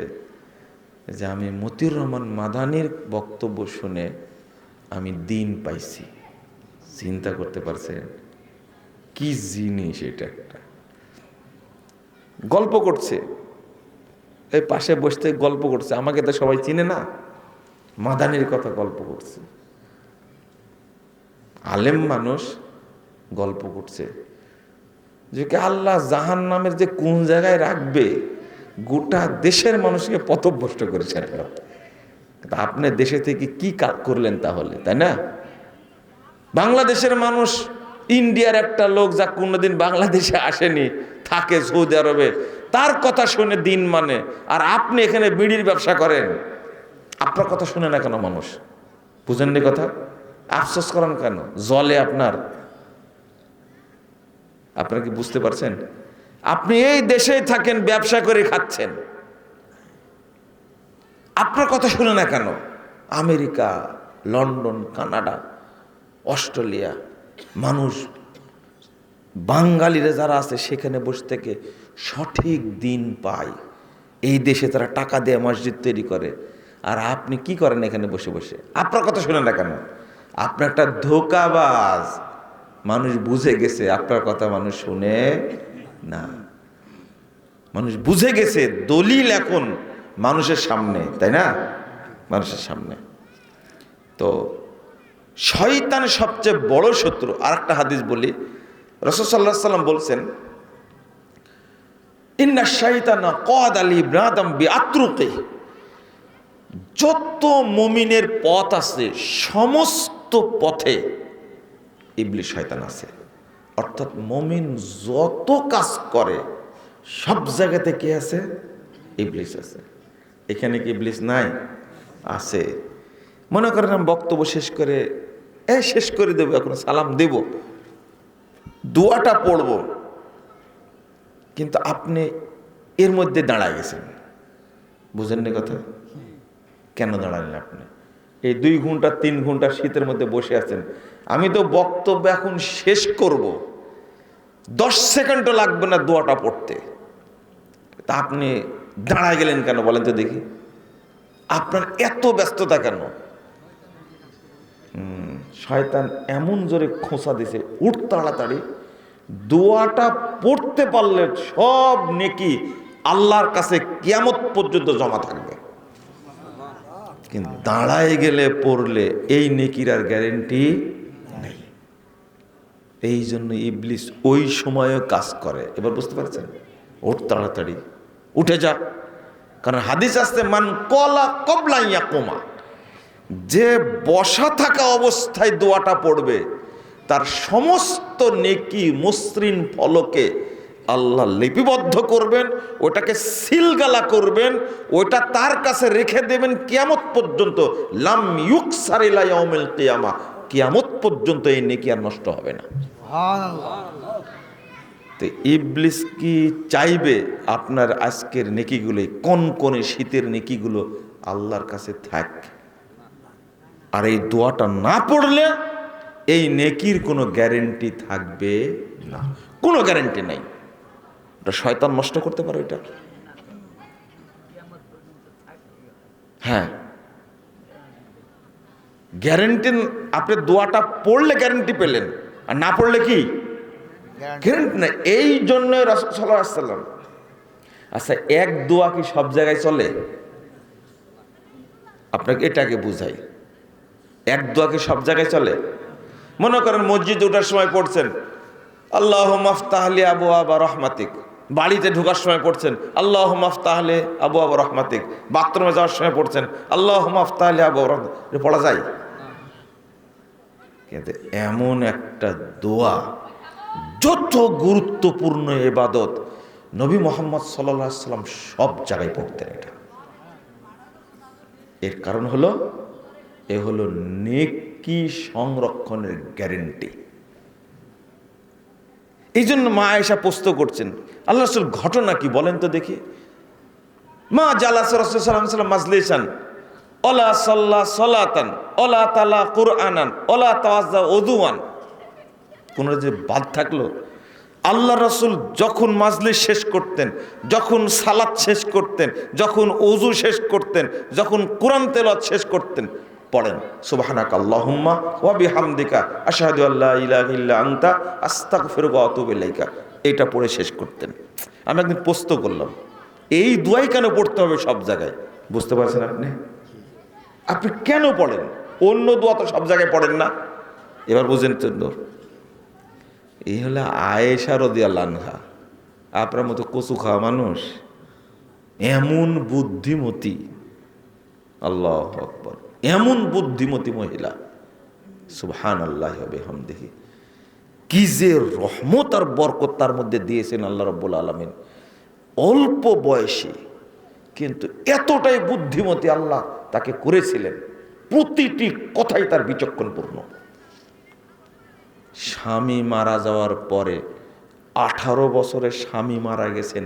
A: যে আমি মতিউর রহমান মাদানির বক্তব্য শুনে আমি দিন পাইছি। চিন্তা করতে পারছেন কি জিনিস? এটা একটা গল্প করছে, এই পাশে বসতে গল্প করছে, আমাকে তো সবাই চিনে না, মাদানির কথা গল্প করছে। আলেম মানুষ গল্প করছে যে আল্লাহ জাহান্নামের যে কোন জায়গায় রাখবে, গোটা দেশের মানুষকে পথভ্রষ্ট করেছে। আপনি দেশে থেকে কি কাজ করলেন তাহলে, তাই না? বাংলাদেশের মানুষ, ইন্ডিয়ার একটা লোক যা কোনোদিন বাংলাদেশে আসেনি, থাকে সৌদি আরবে, তার কথা শুনে দিন মানে, আর আপনি এখানে বিড়ির ব্যবসা করেন, আপনার কথা শুনে না কেন মানুষ? বুঝেননি কথা? আফসোস করেন কেন? জলে আপনার, আপনারা কি বুঝতে পারছেন? আপনি এই দেশেই থাকেন, ব্যবসা করে খাচ্ছেন, আপনার কথা শুনে না কেন? আমেরিকা, লন্ডন, কানাডা, অস্ট্রেলিয়া মানুষ, বাঙালিরা যারা আছে সেখানে বসে থেকে সঠিক দিন পায়। এই দেশে তারা টাকা দিয়ে মসজিদ তৈরি করে, আর আপনি কি করেন এখানে বসে বসে? আপনার কথা শুনে না কেন? আপনি একটা ধোঁকাবাজ। মানুষ বুঝে গেছে আপনার কথা মানুষ শুনে না। মানুষ বুঝে গেছে, দলিল এখন মানুষের সামনে, তাই না? মানুষের সামনে। তো শয়তান সবচেয়ে বড় শত্রু। আর একটা হাদিস বলি, রাসূল সাল্লাল্লাহু আলাইহি ওয়াসাল্লাম বলছেন, ইন্না শাইতানা ক্বাদ আলী ইবনে আদম বিআতরুকি। যত মুমিনের পথ আছে, সমস্ত পথে ইবলিস শয়তান আছে। অর্থাৎ মুমিন যত কাজ করে সব জায়গাতে কি আছে? ইবলিস আছে। এখানে কি ইবলিস নাই? আছে। মনে করেন আমি বক্তব্য শেষ করে দেবো, এখন সালাম দেব, দোয়াটা পড়ব, কিন্তু আপনি এর মধ্যে দাঁড়ায় গেছেন। বুঝেননি কথা? কেন দাঁড়ালেন আপনি? এই 2 ঘন্টা 3 ঘন্টা শীতের মধ্যে বসে আছেন, আমি তো বক্তব্য এখন শেষ করব, 10 সেকেন্ডও লাগবে না দোয়াটা পড়তে, তা আপনি দাঁড়ায় গেলেন কেন বলেন তো দেখি? আপনার এত ব্যস্ততা কেন? শয়তান এমন জোরে খোঁচা দিছে, উঠ তাড়াতাড়ি, দোয়াটা পড়তে পারলে সব নেকি আল্লাহর কাছে কিয়ামত পর্যন্ত জমা থাকবে। কিন্তু দাঁড়ায় গেলে পড়লে এই নেকির আর গ্যারেন্টি নেই। এই জন্য ইবলিস ওই সময়ও কাজ করে। এবার বুঝতে পারছেন? ওঠ তাড়াতাড়ি, উঠে যা। কারণ হাদিস আসতে মান কলা কবলাইয়া কোমা, যে বসা থাকা অবস্থায় দোয়াটা পড়বে তার সমস্ত নেকি মসৃণ ফলকে আল্লাহ লিপিবদ্ধ করবেন, ওটাকে সিলগালা করবেন, ওটা তার কাছে রেখে দেবেন কিয়ামত পর্যন্ত। লাম ইউকসার ইলা ইয়াউমিল কিয়ামা, কিয়ামত পর্যন্ত এই নেকি আর নষ্ট হবে না। তো ইবলিস কি চাইবে আপনার আজকের নেকিগুলো, কোন শীতের নেকিগুলো আল্লাহর কাছে থাক? আর এই দোয়াটা না পড়লে এই নেকির কোনো গ্যারেন্টি থাকবে না, কোনো গ্যারেন্টি নাই। ওটা শয়তান নষ্ট করতে পারে এটা। হ্যাঁ, গ্যারেন্টি। আপনি দোয়াটা পড়লে গ্যারেন্টি পেলেন, আর না পড়লে কি গ্যারেন্টি না। এই জন্য রাসূল সাল্লাল্লাহু আলাইহি ওয়াসাল্লাম, আচ্ছা এক দোয়া কি সব জায়গায় চলে? আপনাকে এটাকে বুঝাই, এক দোয়া কি সব জায়গায় চলে? মনে করেন মসজিদে ওঠার সময় পড়ছেন আল্লাহুম্মা আফতাহ লি আবওয়াবা রাহমাতিক, বাড়িতে ঢোকার সময় পড়ছেন আল্লাহুম্মা আফতাহ লি আবওয়াবা রাহমাতিক, বাথরুমে যাওয়ার সময় পড়ছেন আল্লাহুম্মা আফতাহ লি আবওয়াবা রাহমাতিক, পড়া যায়? কিন্তু এমন একটা দোয়া, যত গুরুত্বপূর্ণ ইবাদত, নবী মুহাম্মদ সাল্লাল্লাহু আলাইহি সাল্লাম সব জায়গায় পড়তেন এটা। এর কারণ হলো, এ হলো নেকি সংরক্ষণের গ্যারেন্টি। এই জন্য মা আয়েশা প্রশ্ন করছেন, আল্লাহ রাসূল ঘটনা কি বলেন তো দেখি। মা জালাসা রাসূলুল্লাহ সাল্লাল্লাহু আলাইহি ওয়াসাল্লাম মাজলিসান ওয়ালা সাল্লা সালাতান ওয়ালা তালা কুরআনান ওয়ালা তাওয়াজ্জা উযুয়ান। কোন যে বাদ থাকলো, আল্লাহ রাসূল যখন মাজলিস শেষ করতেন, যখন সালাত শেষ করতেন, যখন ওযু শেষ করতেন, যখন কোরআন তেলাওয়াত শেষ করতেন, পড়েন সুবহানাকা আল্লাহুম্মা ওয়া বিহামদিকা আশহাদু আল্লা ইলাহা ইল্লা আনতা আস্তাগফিরুকা ওয়া আতুবু ইলাইকা, এটা পড়ে শেষ করতেন। আমি একদিন প্রশ্ন করলাম, এই দোয়াই কেন পড়তে হবে সব জায়গায়? বুঝতে পারছেন আপনি? আপনি কেন পড়েন? অন্য দোয়া তো সব জায়গায় পড়েন না। এবার বুঝেন তো, এই হলো আয়েশা রাদিয়াল্লাহু আনহা, আপনার মতো কচু খাওয়া মানুষ, এমন বুদ্ধিমতী, আল্লাহু আকবার, এমন বুদ্ধিমতী মহিলা, সুবহানাল্লাহি ওয়া বিহামদিহি। কি যে রহমত আর বরকত তার মধ্যে দিয়েছেন আল্লাহ রাব্বুল আলামিন। অল্প বয়সে কিন্তু এতটাই বুদ্ধিমতী আল্লাহ তাকে করেছিলেন, প্রতিটি কথাই তার বিচক্ষণপূর্ণ। স্বামী মারা যাওয়ার পরে 18 বছরে স্বামী মারা গেছেন,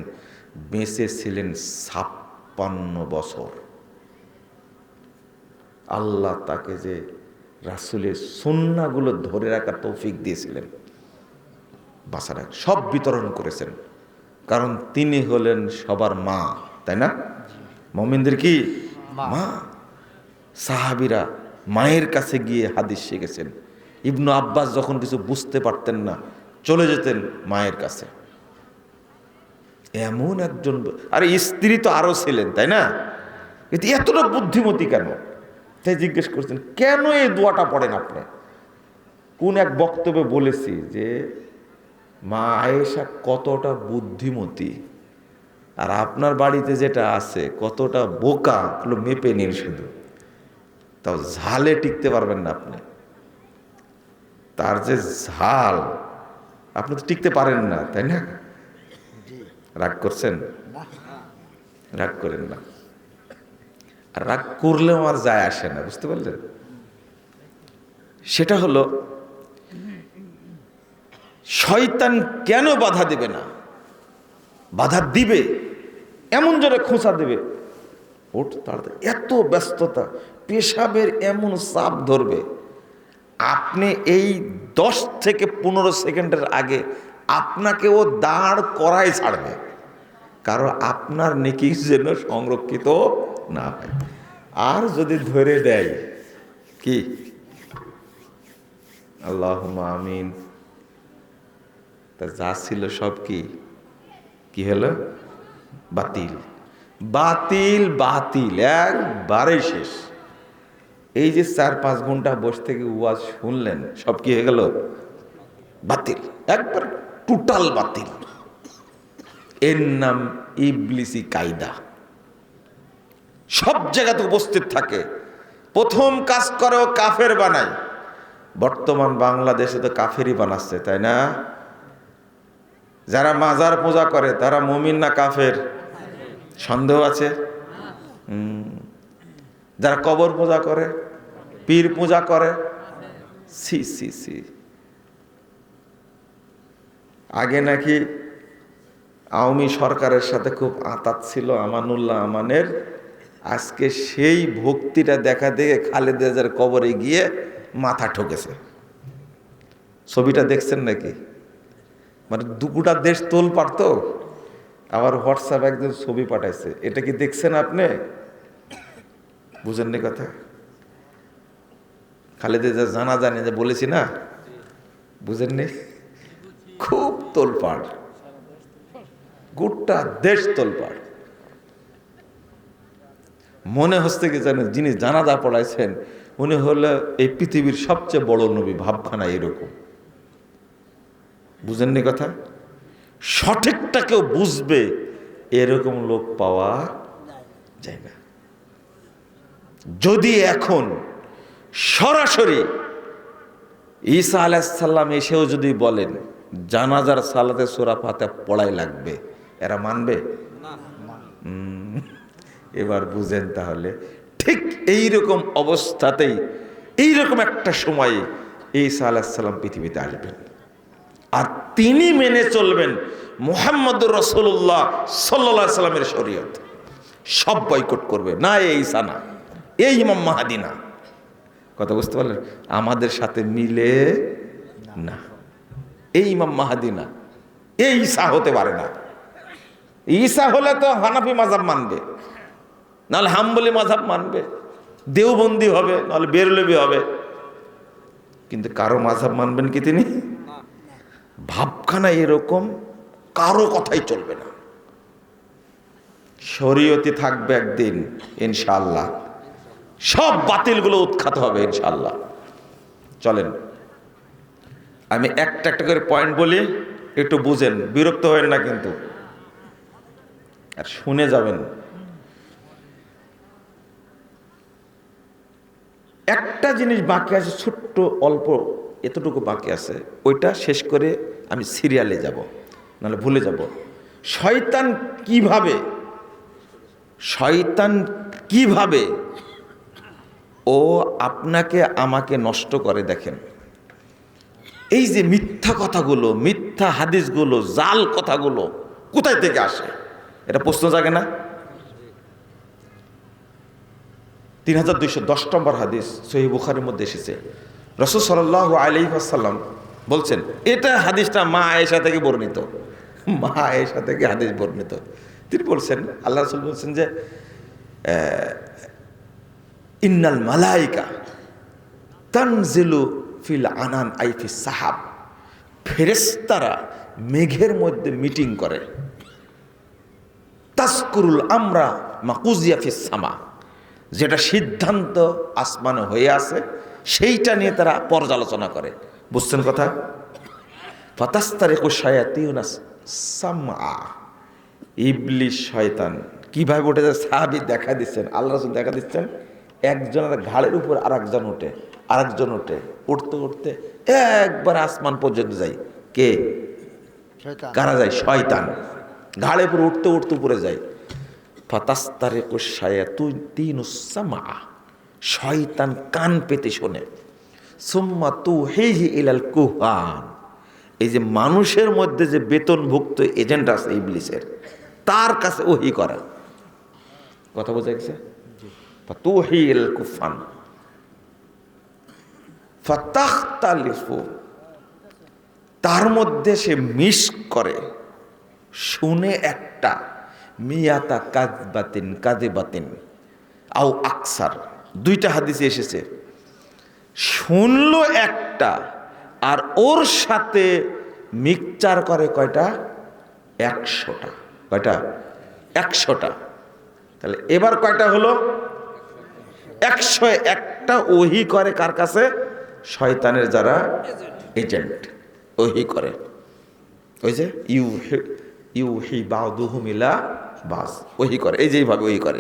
A: বেঁচে ছিলেন 56 বছর। আল্লাহ তাকে যে রাসূলের সুন্নাহগুলো ধরে রাখার তৌফিক দিয়েছিলেন, বাসারা সব বিতরণ করেছেন। কারণ তিনি হলেন সবার মা, তাই না? মুমিনদের কি মা? সাহাবীরা মায়ের কাছে গিয়ে হাদিস শিখেছেন। ইবনু আব্বাস যখন কিছু বুঝতে পারতেন না, চলে যেতেন মায়ের কাছে। এমন একজন, আর স্ত্রী তো আরো ছিলেন, তাই না? কিন্তু এতটা বুদ্ধিমতী কেন? তাই জিজ্ঞেস করছেন কেন এই দোয়াটা পড়েন আপনি? কোন এক বক্তব্যে বলেছি যে মা আয়েশা কতটা বুদ্ধিমতী, আর আপনার বাড়িতে যেটা আছে কতটা বোকা, হলো মেপে নিন শুধু, তাও ঝালে টিকতে পারবেন না আপনি। তার যে ঝাল, আপনি তো টিকতে পারেন না, তাই না? রাগ করছেন? রাগ করেন না। আর রাগ করলেও আর যায় আসে না, বুঝতে পারলেন? সেটা হলো শয়তান কেন বাধা দেবে না? বাধা দিবে, এমন জোরে খোঁচা দেবে, ওঠ তাড়াতাড়ি, এত ব্যস্ততা, পেশাবের এমন চাপ ধরবে, আপনি এই 10 থেকে 15 সেকেন্ডের আগে আপনাকে ও দাঁড় করাই ছাড়বে, কারণ আপনার নেকি যেন সংরক্ষিত না হয়। আর যদি ধরে দেয় কি, আল্লাহুম্মা আমিন, তা যা ছিল সব কি হলো? বাতিল, বাতিল, বাতিল, একবারে শেষ। এই যে 4-5 ঘন্টা বসে থেকে ওয়াজ শুনলেন, সব কি হয়ে গেল? বাতিল, একবার টোটাল বাতিল। এর নাম ইবলিসি কায়দা। সব জায়গাতে উপস্থিত থাকে, প্রথম কাজ করে ও কাফের বানায়। বর্তমান বাংলাদেশে তো কাফেরই বানাচ্ছে, তাই না? যারা মাজার পূজা করে তারা মুমিন না কাফের? সন্দেহ আছে? যারা কবর পূজা করে, পীর পূজা করে, সি সি সি। আগে নাকি আওয়ামী সরকারের সাথে খুব আঁতাত ছিল আমানুল্লাহ আমানের, আজকে সেই ভক্তিটা দেখা দেখে খালেদা জিয়ার কবরে গিয়ে মাথা ঠকেছে। ছবিটা দেখছেন নাকি? মানে দুপুটা দেশ তোল পারতো। আবার হোয়াটসঅ্যাপ একজন ছবি পাঠাইছে, এটা কি দেখছেন আপনি? বুঝেননি কথা? খালেদা জিয়া জানা জানি যে বলেছি না, বুঝেননি? খুব তোলপাড়, গোটা দেশ তোলপাড়। মনে হচ্ছে কি জানেন, যিনি জানাজা পড়াইছেন উনি হলো এই পৃথিবীর সবচেয়ে বড় নবী, ভাবখানা এরকম। বুঝেননি কথা? সঠিকটা কেউ বুঝবে এরকম লোক পাওয়া যায় না। যদি এখন সরাসরি ঈসা আলাইহিস সালাম এসেও যদি বলেন জানাজার সালাতে সূরা ফাতিহা পড়াই লাগবে, এরা মানবে? এবার বুঝেন তাহলে, ঠিক এইরকম অবস্থাতেই এইরকম একটা সময়ে ঈসা আলাইহিস সালাম পৃথিবীতে আসবেন, আর তিনি মেনে চলবেন মুহাম্মদুর রাসূলুল্লাহ সাল্লাল্লাহু আলাইহি সাল্লামের শরীয়ত। সব বয়কট করবে, না এই ঈসা না, এই ইমাম মাহদী না। কথা বুঝতে পারলেন? আমাদের সাথে মিলে না, এই ইমাম মাহদী না, এই ঈসা হতে পারে না। ঈসা হলে তো হানাফি মাযহাব মানবে, নাহলে হাম্বলি মাযহাব মানবে, দেওবন্দি হবে, নাহলে বেরলভী হবে, কিন্তু কারো মাযহাব মানবেন কি তিনি? ভাবখানা এরকম, কারো কথাই চলবে না। শরীয়তি থাকবে একদিন ইনশাআল্লাহ, সব বাতিলগুলো উৎখাত হবে ইনশাআল্লাহ। চলেন আমি একটা একটা করে পয়েন্ট বলি, একটু বুঝেন, বিরক্ত হবেন না কিন্তু, আর শুনে যাবেন। একটা জিনিস বাকি আছে, ছোট্ট অল্প এতটুকু বাকি আছে, ওইটা শেষ করে আমি সিরিয়ালে যাব, নাহলে ভুলে যাব। শয়তান কিভাবে ও আপনাকে আমাকে নষ্ট করে দেখেন। এই যে মিথ্যা কথাগুলো, মিথ্যা হাদিসগুলো, জাল কথাগুলো কোথায় থেকে আসে? এটা প্রশ্ন জাগে না? 3210 নম্বর হাদিস সহিহ বুখারীর মধ্যে এসেছে, রাসূল সাল্লাল্লাহু আলাইহি ওয়াসাল্লাম বলছেন, এটা হাদিসটা মা আয়েশা থেকে বর্ণিত, মা আয়েশা থেকে হাদিস বর্ণিত। তিনি বলছেন, আল্লাহ রাসূল বলছেন যে ইন্নাল মালাইকা তানজিলু ফিল আনান আই ফিস সাহাব, ফেরেশতারা মেঘের মধ্যে মিটিং করে, তাজকুরুল আমরা মাকুজিয়া ফিস সামা, যেটা সিদ্ধান্ত আসমানে হয়ে আছে সেইটা নিয়ে তারা পর্যালোচনা করে। বুঝছেন কথা? ফাতাস্তারিকু শায়াতিউনাস সামআ, ইবলিস শয়তান কিভাবে উঠে যায় সাহাবী দেখা দিচ্ছেন, আল্লাহ রাসূল দেখা দিচ্ছেন, একজনের ঘাড়ের উপর আরেকজন ওঠে, আরেকজন ওঠে, উঠতে উঠতে একবার আসমান পর্যন্ত যায়। কে? কারা যায়? শয়তান। ঘাড়ের উপর উঠতে উঠতে উপরে যায়। ফাতাস্তারিকু শায়াতিনুস সামআ, শয়তান কান পেতে শোনে। সুম্মা তুহিহি ইলাল কুহান, এই যে মানুষের মধ্যে যে বেতনভুক্ত এজেন্ট আছে ইবলিসের, তার কাছে ওহী করা। কথা বোঝা গেছে? ফাতুহি ইলাল কুফান ফাতাখতালিফু, তার মধ্যে সে মিশ করে, শুনে একটা, মিয়াতা কাযবাতিন আও আকসার, দুইটা হাদিসে এসেছে, শুনলো একটা আর ওর সাথে মিক্সচার করে কয়টা? 100টা। কয়টা? 100টা। তাহলে এবার কয়টা হলো? 101 একটা ওহি করে কার কাছে? শয়তানের যারা এজেন্ট ওহি করে, ওই যে ইউহি বাউদুহুম ইলা বাস, ওহি করে, এই যে এইভাবে ওহি করে।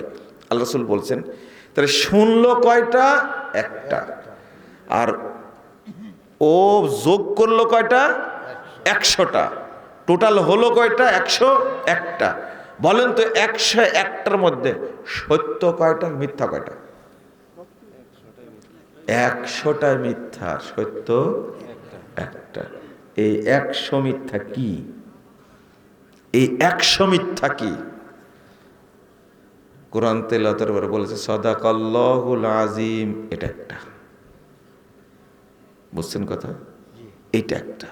A: আল্লাহ রাসূল বলছেন তাহলে শুনলো কয়টা? একটা। আর ও যোগ করলো কয়টা? 100টা। টোটাল হলো কয়টা? 101টা। বলেন তো 101টার মধ্যে সত্য কয়টা, মিথ্যা কয়টা? 100টাই মিথ্যা, সত্য একটা। এই 100 মিথ্যা কি? এই 100 মিথ্যা কি? কোরআন তেলাওয়াতের পরে বলেছে সাদাকাল্লাহুল আযীম, এটা একটা। বুঝছেন কথা? এটা একটা,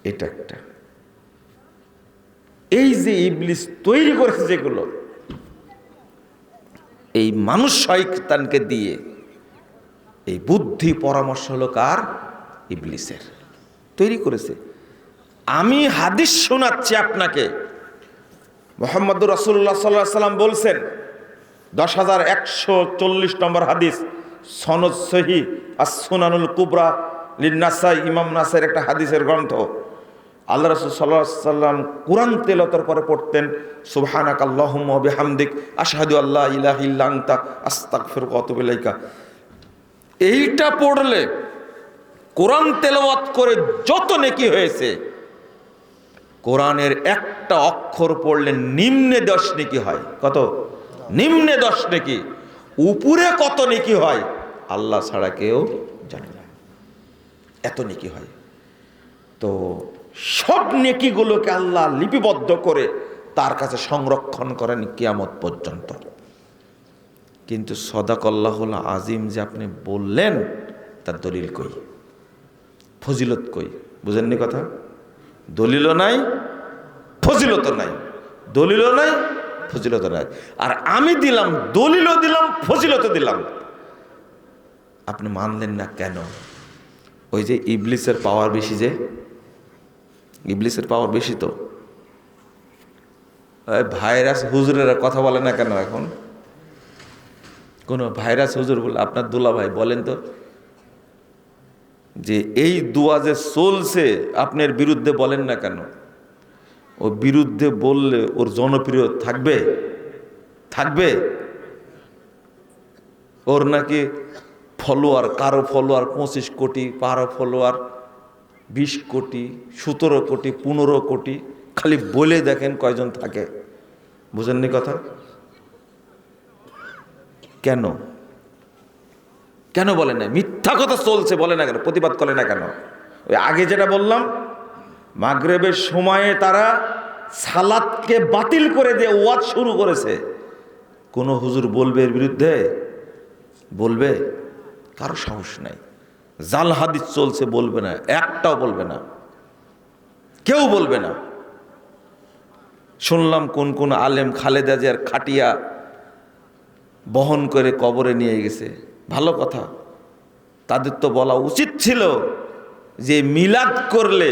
A: এটা একটা। এই যে ইবলিস তৈরি করেছে যেগুলো, এই মানুষ শয়তানকে দিয়ে, এই বুদ্ধি পরামর্শ হলো কার? ইবলিসের। তৈরি করেছে। আমি হাদিস শোনাচ্ছি আপনাকে, মুহাম্মদুর রাসূলুল্লাহ সাল্লাল্লাহু আলাইহি সাল্লাম বলছেন, 10,140 নম্বর হাদিস, সনদ সহিহ, আস-সুনানুল কুবরা লিন-নাসাই, ইমাম নাসাইর একটা হাদিসের গ্রন্থ। আল্লাহ রাসূল সাল্লাল্লাহু আলাইহি সাল্লাম কুরআন তেলাওয়াতের পরে পড়তেন সুবহানাকাল্লাহুম্মা ওয়া বিহামদিক আশহাদু আল্লা ইলাহা ইল্লা আনতা আস্তাগফিরুকা ওয়া আতুবু ইলাইকা। এইটা পড়লে, কোরআন তেলাওয়াত করে যত নেকি হয়েছে, কোরআনের একটা অক্ষর পড়লে নিম্নে 10 নেকি হয়। কত? নিম্নে 10 নেকি। উপরে কত নেকি হয় আল্লাহ ছাড়া কেউ জানে না, এত নেকি হয়। তো সব নেকিগুলোকে আল্লাহ লিপিবদ্ধ করে তার কাছে সংরক্ষণ করেন কিয়ামত পর্যন্ত। কিন্তু সাদাকাল্লাহুল আযীম যে আপনি বললেন, তার দলিল কই? ফজিলত কই? বুঝেননি কথা? দলিলও নাই, ফজিলত নাই। দলিলও নাই, ফজিলত নাই। আর আমি দিলাম, দলিলও দিলাম, ফজিলত দিলাম, আপনি মানলেন না কেন? ওই যে ইবলিসের পাওয়ার বেশি, যে ইবলিসের পাওয়ার বেশি। তো ভাইরাস হুজুরেরা কথা বলে না কেন এখন? কোন ভাইরাস হুজুর বলে, আপনার দুলা ভাই বলেন তো, যে এই দুয়া যে চলছে আপনার বিরুদ্ধে, বলেন না কেন? ও বিরুদ্ধে বললে ওর জনপ্রিয় থাকবে? থাকবে? ওর নাকি ফলোয়ার, কারো ফলোয়ার 25 কোটি, কারো ফলোয়ার 20 কোটি, 17 কোটি, 15 কোটি। খালি বলে দেখেন কয়জন থাকে। বুঝেননি কথা? কেন? কেন বলে না? মিথ্যা কথা চলছে, বলে না কেন? প্রতিবাদ করে না কেন? ওই আগে যেটা বললাম, মাগরিবের সময়ে তারা সালাতকে বাতিল করে দিয়ে ওয়াজ শুরু করেছে। কোন হুজুর বলবে এর বিরুদ্ধে? বলবে? কারো সাহস নাই। জাল হাদিস চলছে, বলবে না, একটাও বলবে না, কেউ বলবে না। শুনলাম কোন কোন আলেম খালেদা জিয়ার খাটিয়া বহন করে কবরে নিয়ে গেছে। ভালো কথা, তাদের তো বলা উচিত ছিল যে মিলাদ করলে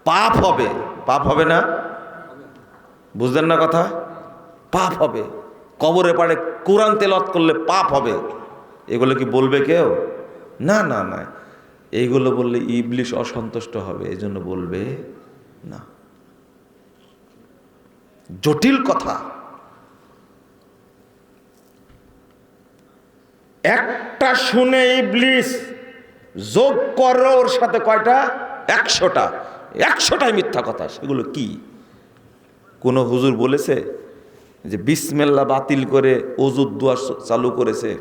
A: পাপ হবে। পাপ হবে না? বুঝলেন না কথা? পাপ হবে। কবরে পাড়ে কোরআন তেলাওয়াত করলে পাপ হবে। এগুলো কি বলবে কেউ? না না না, এইগুলো বললে ইবলিশ অসন্তুষ্ট হবে, এই জন্য বলবে না। জটিল কথা। একটা শুনে ইবলিশ যোগ করো ওর সাথে কয়টা? 100টা। 100টাই মিথ্যা কথা। সেগুলো কি? কোন হুজুর বলেছে যে বিসমিল্লাহ বাতিল করে ওযুর দোয়া চালু করেছে?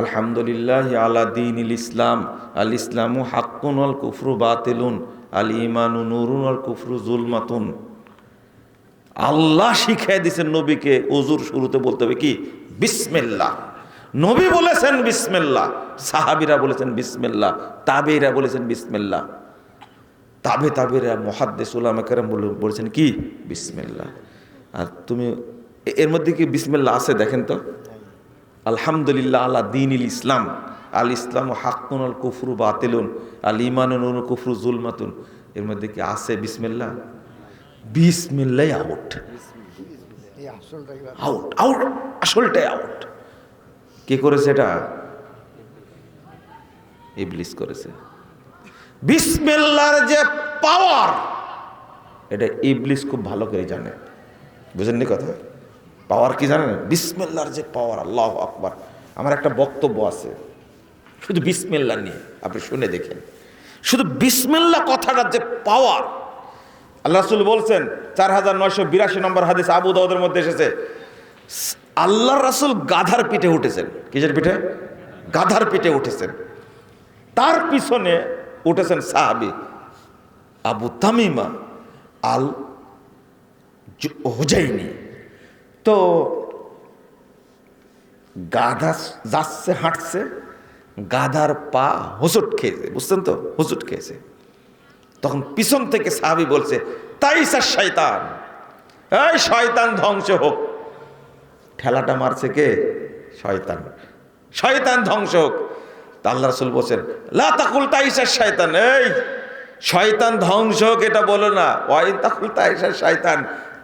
A: আলহামদুলিল্লাহ আলা দীনিল ইসলাম, আল ইসলামু হাক্কুন ওয়াল কুফরু বাতিলুন, আল ঈমানু নূরুন ওয়াল কুফরু যুলমাতুন। আল্লাহ শিখিয়ে দিয়েছেন নবীকে ওযুর শুরুতে বলতে হবে কি? বিসমিল্লাহ। নবী বলেছেন বিসমিল্লাহ, সাহাবীরা বলেছেন বিসমিল্লাহ, তাবেঈরা বলেছেন বিসমিল্লাহ, তাবেঈরা মুহাদ্দিস উলামা কেরাম বলেছেন কি? বিসমিল্লাহ। আর তুমি এর মধ্যে কি বিসমিল্লাহ আছে? দেখেন তো। আলহামদুলিল্লাহ আলা দীনিল ইসলাম, আল ইসলামু হাক্কুন ওয়াল কুফরু বাতিলুন, আল ঈমানু নূরুন ওয়াল কুফরু যুলমাতুন। এর মধ্যে কি আছে বিসমিল্লাহ? বিসমিল্লাহ আউট, আউট, আউট, আসলটাই আউট। কে করেছে এটা? ইবলিস করেছে। বিসমিল্লাহর যে পাওয়ার, এটা ইবলিস খুব ভালো করে জানে। বুঝেননি কথা? পাওয়ার কি জানেন? বিসমিল্লাহর যে পাওয়ার, আল্লাহু আকবার। আমার একটা বক্তব্য আছে শুধু বিসমিল্লাহ নিয়ে, আপনি শুনে দেখেন। শুধু বিসমিল্লাহ কথাটার যে পাওয়ার, আল্লাহ রাসূল বলছেন 4982 নম্বর হাদিস আবু দাউদের মধ্যে এসেছে, আল্লাহর রাসূল গাধার পিঠে উঠেছেন। কিসের পিঠে? গাধার পিঠে উঠেছেন। তার পিছনে উঠেছেন সাহাবী আবু তামিমা আল হুজাইনি। তো গাধা যাচ্ছে, হাঁটছে, গাধার পা হোঁচট খেয়েছে, বুঝছেন তো? হোঁচট খেয়েছে। তখন পিছন থেকে সাহাবী বলছে, তাইসা শয়তান, এই শয়তান ধ্বংস হোক। ঠেলাটা মারছে কে? শয়তান। শয়তান ধ্বংস হোক। তা আল্লাহ রাসূল বলছেন, লা তাকুল তাইসা শয়তান, এই শয়তান ধ্বংস হোক এটা বলো না। ওয়াইন তাকুল তাইসা শয়তান,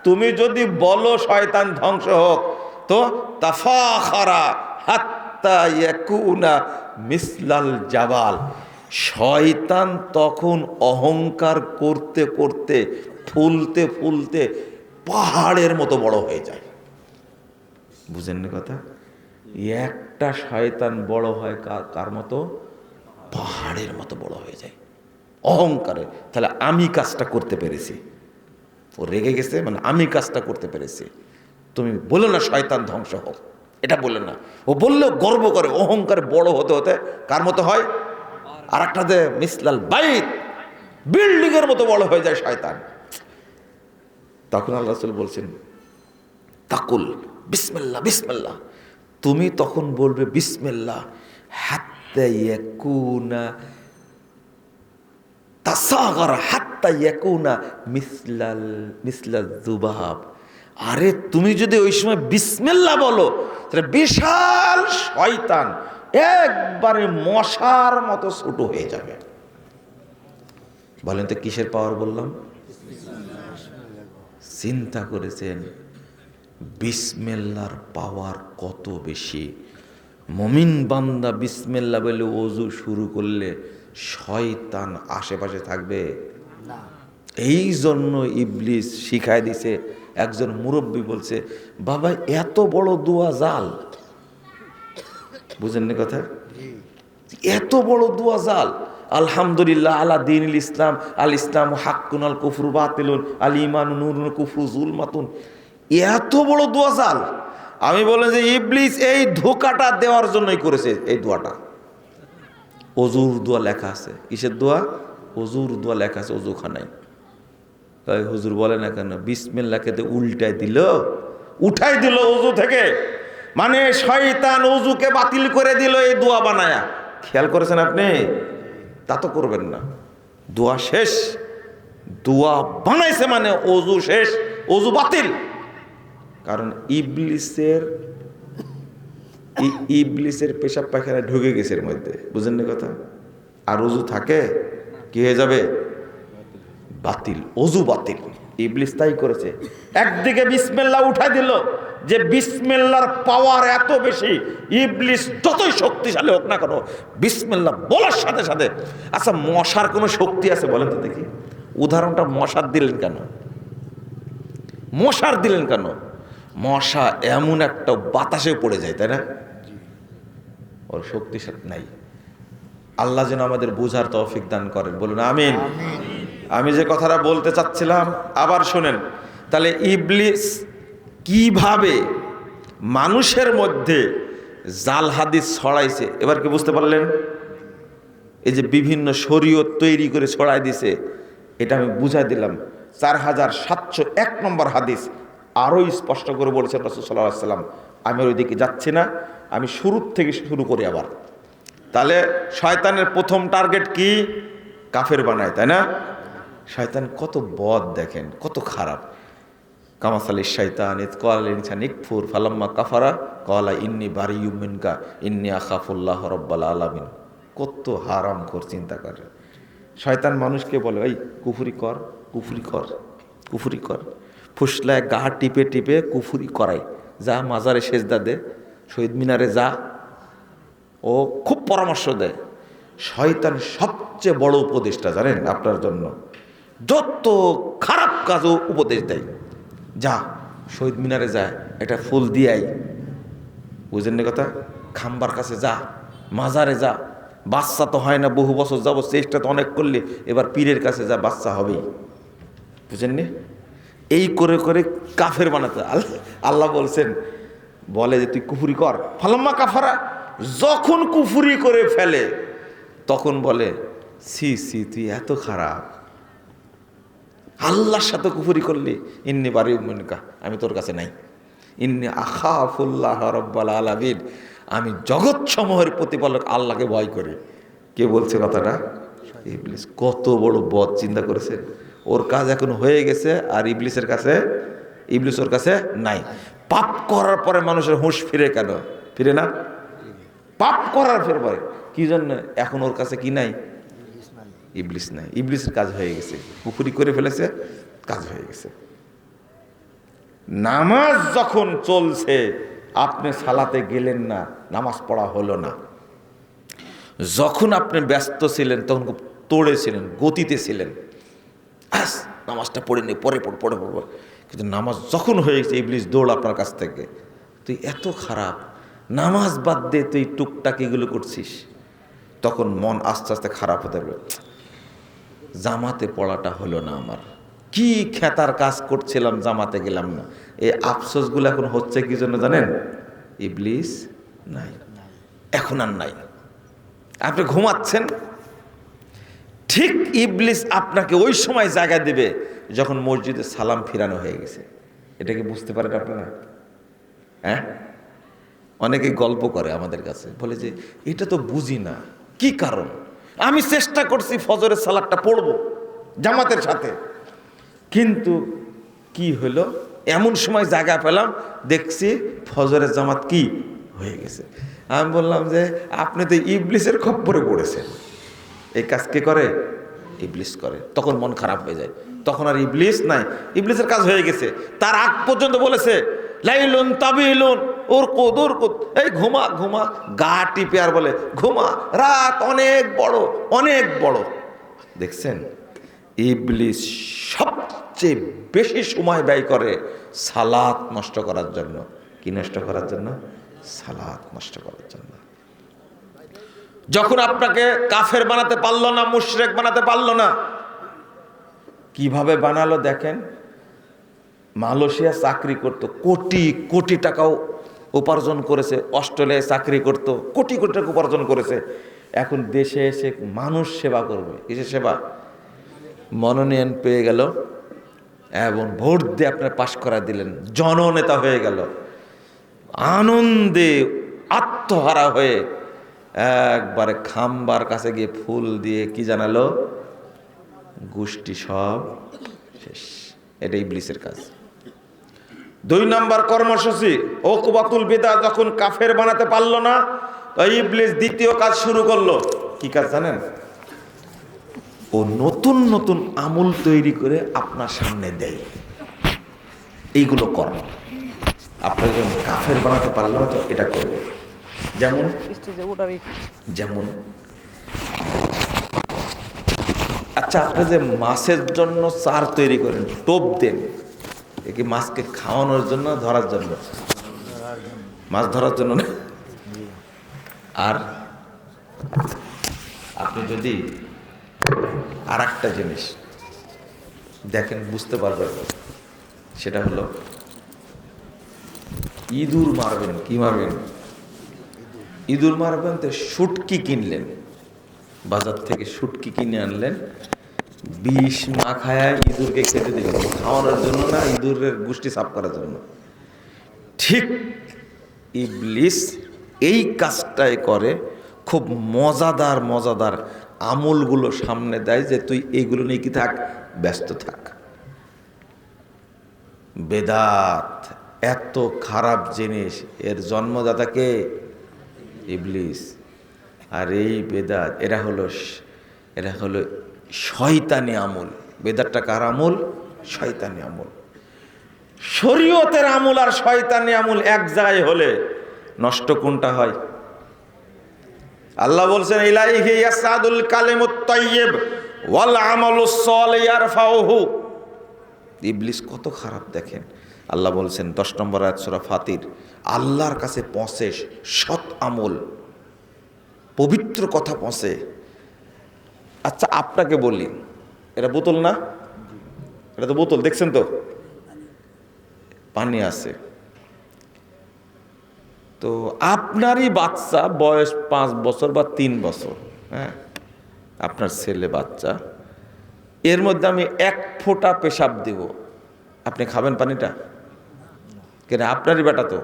A: তুমি যদি বলো শয়তান ধ্বংস হোক, তো তাফাখারা হাত্তা ইয়াকুনা মিসলাল জাবাল, শয়তান তখন অহংকার করতে করতে ফুলতে ফুলতে পাহাড়ের মতো বড় হয়ে যায়। বুঝেন না কথা? একটা শয়তান বড় হয় কার মতো? পাহাড়ের মতো বড় হয়ে যায় অহংকারে। তাহলে আমি কাজটা করতে পেরেছি, ও রেগে গেছে, মানে আমি কাজটা করতে পেরেছি। তুমি বলো না শয়তান ধ্বংস হোক, এটা বলে না। ও বললেও গর্ব করে, অহংকারে বড় হতে হতে কার মতো হয়? আর একটা যে মিসলাল বাইত, বিল্ডিং এর মতো বড় হয়ে যায় শয়তান। তখন আল্লাহ রাসূল বলছেন, তাকুল বিসমিল্লাহ বিসমিল্লাহ, তুমি তখন বলবে বিসমিল্লাহ, হাত্তা ইয়াকুনা তাসাগারা হাত্তা ইয়াকুনা মিসলাল যুবাব। আরে তুমি যদি ওই সময় বিসমিল্লাহ বলো, তাহলে বিশাল শয়তান একবারে মশার মতো ছোট হয়ে যাবে। বলেন তো কিসের পাওয়ার বললাম? চিন্তা করেছেন বিসমিল্লাহর পাওয়ার কত বেশি। মুমিন বান্দা বিসমিল্লাহ বলে ওযু শুরু করলে শয়তান আশেপাশে থাকবে না। এই জন্য ইবলিস শিখায় দিছে। একজন মুরব্বী বলছে, বাবা এত বড় দোয়া জাল। বুঝেন না কথা? এত বড় দোয়া জাল। আলহামদুলিল্লাহ আলা দীনিল ইসলাম, আল ইসলাম হাক্কুন আল কুফরু বাতিলুন, আল ঈমানু নূরুন কুফরু যুলমাতুন। এত বড় দোয়া জাল। আমি বলেন যে ইবলিস এই ধোঁকাটা দেওয়ার জন্যই করেছে এই দোয়াটা। ওযুর দোয়া লেখা আছে। কিসের দোয়া? ওযুর দোয়া লেখা আছে ওযুখানায়। তাই হুজুর বলে না কেন বিসমিল্লাহকে উল্টাই দিল, উঠাই দিল ওযু থেকে, মানে শয়তান ওযুকে বাতিল করে দিল এই দোয়া বানায়া। খেয়াল করেছেন আপনি? তা তো করবেন না। দোয়া শেষ, দোয়া বানাইছে মানে ওযু শেষ, ওযু বাতিল। কারণ ইবলিসের পেশাব পায়খানা ঢুকে গেছে এর মধ্যে। বুঝেন না কথা? আর ওযু থাকে, কি হয়ে যাবে? বাতিল, ওযু বাতিল। ইবলিস তাই করেছে। একদিকে বিসমিল্লাহ উঠাই দিল, যে বিসমিল্লাহর পাওয়ার এত বেশি, ইবলিস যতই শক্তিশালী হোক না কেন বিসমিল্লাহ বলার সাথে সাথে। আচ্ছা, মশার কোনো শক্তি আছে বলেন তো দেখি? উদাহরণটা মশার দিলেন কেন? মশার দিলেন কেন? মশা এমন একটা বাতাসে পড়ে যায়, তাই না? ওর শক্তিশালী নাই। আল্লাহ যেন আমাদের বুঝার তৌফিক দান করেন, বলুন আমিন। আমি যে কথাটা বলতে চাচ্ছিলাম আবার শোনেন। তাহলে ইবলিস কিভাবে মানুষের মধ্যে জাল হাদিস ছড়াইছে, এবার কি বুঝতে পারলেন? এই যে বিভিন্ন শরীয়ত তৈরি করে ছড়াই দিছে, এটা আমি বুঝাই দিলাম। 4701 নম্বর হাদিস আরো স্পষ্ট করে বলেছেন রাসূল সাল্লাল্লাহু আলাইহি ওয়াসাল্লাম। আমি ওইদিকে যাচ্ছি না, আমি শুরু থেকে শুরু করি আবার। তাহলে শয়তানের প্রথম টার্গেট কি? কাফের বানায়, তাই না? শয়তান কত বদ দেখেন, কত খারাপ। কামাসালি শয়তান ইয ক্বালা লিল ইনসানি ইকফুর ফালাম্মা কাফারা ক্বালা ইন্নী বারিয়্যুম মিনকা ইন্নী আখাফুল্লাহ রাব্বাল আলামিন। কত হারাম খোর, চিন্তা করে। শয়তান মানুষকে বলে, এই কুফরি কর, কুফরি কর, কুফরি কর। ফুসলায় গা টিপে টিপে কুফরি করায়। যা মাজারে সেজদা দে, শহীদ মিনারে যা, ও খুব পরামর্শ দেয়। শয়তান সবচেয়ে বড় উপদেশটা জানেন আপনার জন্য, যত খারাপ কাজও উপদেশ দেয়। যা শহীদ মিনারে যায় একটা ফুল দিয়াই, বুঝেন না কথা, খাম্বার কাছে যা, মাজারে যা, বাচ্চা তো হয় না, বহু বছর যাবো চেষ্টা তো অনেক করলে, এবার পীরের কাছে যা, বাচ্চা হবেই, বুঝেননি? এই করে করে কাফের বানাতে আল্লাহ বলছেন, বলে যে তুই কুফরি কর, ফালাম্মা কাফারা, যখন কুফরি করে ফেলে তখন বলে সি সি তুই এত খারাপ, আল্লাহর সাথে কুফরি করলি, ইন্নি বারিউ মিনকা, আমি তোর কাছে নাই, ইন্নি আখাফুল্লাহ রাব্বাল আলামিন, আমি জগৎ সমূহের প্রতিপালক আল্লাহকে ভয় করি। কে বলছে কথাটা? ইবলিস। কত বড় বদ, চিন্তা করেছেন? ওর কাজ এখন হয়ে গেছে, আর ইবলিসের কাছে, ইবলিস ওর কাছে নাই। পাপ করার পরে মানুষের হুঁশ ফিরে কেন? ফিরে না? পাপ করার পরে কি জন্য? এখন ওর কাছে কি নাই? ইবলিস নাই। ইবলিসের কাজ হয়ে গেছে, কুফরি করে ফেলেছে, কাজ হয়ে গেছে। নামাজ যখন চলছে, আপনি সালাতে গেলেন না, নামাজ পড়া হলো না। যখন আপনি ব্যস্ত ছিলেন তখন খুব তোড়ে ছিলেন, গতিতে ছিলেন, নামাজটা পড়ে নি, পরে পড়বো। কিন্তু নামাজ যখন হয়ে গেছে, ইবলিস দৌড় আপনার কাছ থেকে, তুই এত খারাপ, নামাজ বাদ দে, তুই টুকটাক এগুলো করছিস। তখন মন আস্তে আস্তে খারাপ হতে হবে, জামাতে পড়াটা হলো না আমার, কি খেতার কাজ করছিলাম, জামাতে গেলাম না। এই আফসোসগুলো এখন হচ্ছে কি জন্য জানেন? ইবলিস নাই, এখন আর নাই। আপনি ঘুমাচ্ছেন, ঠিক ইবলিস আপনাকে ওই সময় জায়গা দিবে যখন মসজিদে সালাম ফিরানো হয়ে গেছে। এটাকে বুঝতে পারেন আপনারা? হ্যাঁ, অনেকে গল্প করে আমাদের কাছে, বলে যে এটা তো বুঝি না, কি কারণ? আমি চেষ্টা করছি ফজরের সালাতটা পড়বো জামাতের সাথে, কিন্তু কি হলো, এমন সময় জায়গা পেলাম, দেখছি ফজরের জামাত কি হয়ে গেছে। আমি বললাম যে আপনি তো ইবলিসের খপ্পরে পড়েছেন। এই কাজ কে করে? ইবলিস করে। তখন মন খারাপ হয়ে যায়, তখন আর ইবলিস নাই, ইবলিসের কাজ হয়ে গেছে। তার আগ পর্যন্ত বলেছে লাইলুন তাবিলুন ওর কোদর, এই ঘুমা ঘুমা, গা টিপে আর বলে ঘুমা, রাত অনেক বড়, অনেক বড়। দেখছেন, ইবলিস সবচেয়ে বেশি সময় ব্যয় করে সালাত নষ্ট করার জন্য। কি নষ্ট করার জন্য? সালাত নষ্ট করার জন্য। যখন আপনাকে কাফের বানাতে পারলো না, মুশরিক বানাতে পারলো না, কিভাবে বানালো দেখেন। মালয়েশিয়া চাকরি করত, কোটি কোটি টাকাও উপার্জন করেছে, অস্ট্রেলিয়ায় চাকরি করত, কোটি কোটি টাকা উপার্জন করেছে। এখন দেশে এসে মানুষ সেবা করবে। কিসের সেবা? মনোনয়ন পেয়ে গেল এবং ভোট দিয়ে আপনার পাশ করা দিলেন, জননেতা হয়ে গেল। আনন্দে আত্মহারা হয়ে একবারে খাম্বার কাছে গিয়ে ফুল দিয়ে কি জানালো? গোষ্ঠী সব শেষ। এটা ইবলিসের কাজ। 2 নম্বর কর্মসূচি, ওকবাতুল বিদআত। যখন কাফের বানাতে পারলো না, ইবলিস দ্বিতীয় কাজ শুরু করলো। কি কাজ জানেন? ও নতুন নতুন আমল তৈরি করে আপনার সামনে দেয়, এইগুলো কর। আপনার যখন কাফের বানাতে পারলো না, তো এটা করবে। যেমন যেমন আচ্ছা, আপনি যে মাছের জন্য চার তৈরি করেন, টোপ দেন, এ কি মাছকে খাওয়ানোর জন্য, ধরার জন্য? মাছ ধরার জন্য না। আর আপনি যদি আর একটা জিনিস দেখেন, বুঝতে পারবেন, সেটা হলো ইঁদুর মারবেন। কি মারবেন? ইঁদুর মারবেন। তো শুটকি কিনলেন, বাজার থেকে শুটকি কিনে আনলেন, বিষ মাখায় ইঁদুরকে খেতে দিলেন, খাওয়ানোর জন্য না, ইঁদুরের গোষ্ঠী সাফ করার জন্য। ঠিক ইবলিস এই কাজটাই করে। খুব মজাদার মজাদার আমলগুলো সামনে দেয় যে তুই এইগুলো নিয়ে কি থাক, ব্যস্ত থাক। বেদাত এত খারাপ জিনিস, এর জন্মদাতাকে ইবলিস। আর এই বেদাত, এরা হলো শয়তানি আমল। বেদাতটা কার আমল? শয়তানি আমল। শরীয়তের আমল আর শয়তানি আমল এক জায়গায় হলে নষ্ট কোনটা হয়? আল্লাহ বলছেন ইলাইহি ইয়াসআদুল কালিমুত তাইয়্যিব ওয়াল আমালুস সালিহ ইয়ারফাউহু। ইবলিস কত খারাপ দেখেন। আল্লাহ বলছেন 10 নম্বর আয়াত সূরা ফাতির, আল্লাহর কাছে পৌঁছে সৎ আমল, পবিত্র কথা পৌঁছে। আচ্ছা আপনাকে বলি, এটা বোতল না? এটা তো বোতল, দেখছেন তো পানি আছে। তো আপনারই বাচ্চা বয়স 5 বছর বা 3 বছর, হ্যাঁ, আপনার ছেলে বাচ্চা, এর মধ্যে আমি 1 ফোঁটা পেশাব দিব, আপনি খাবেন পানিটা? কেন, আপনারই বেটা তো,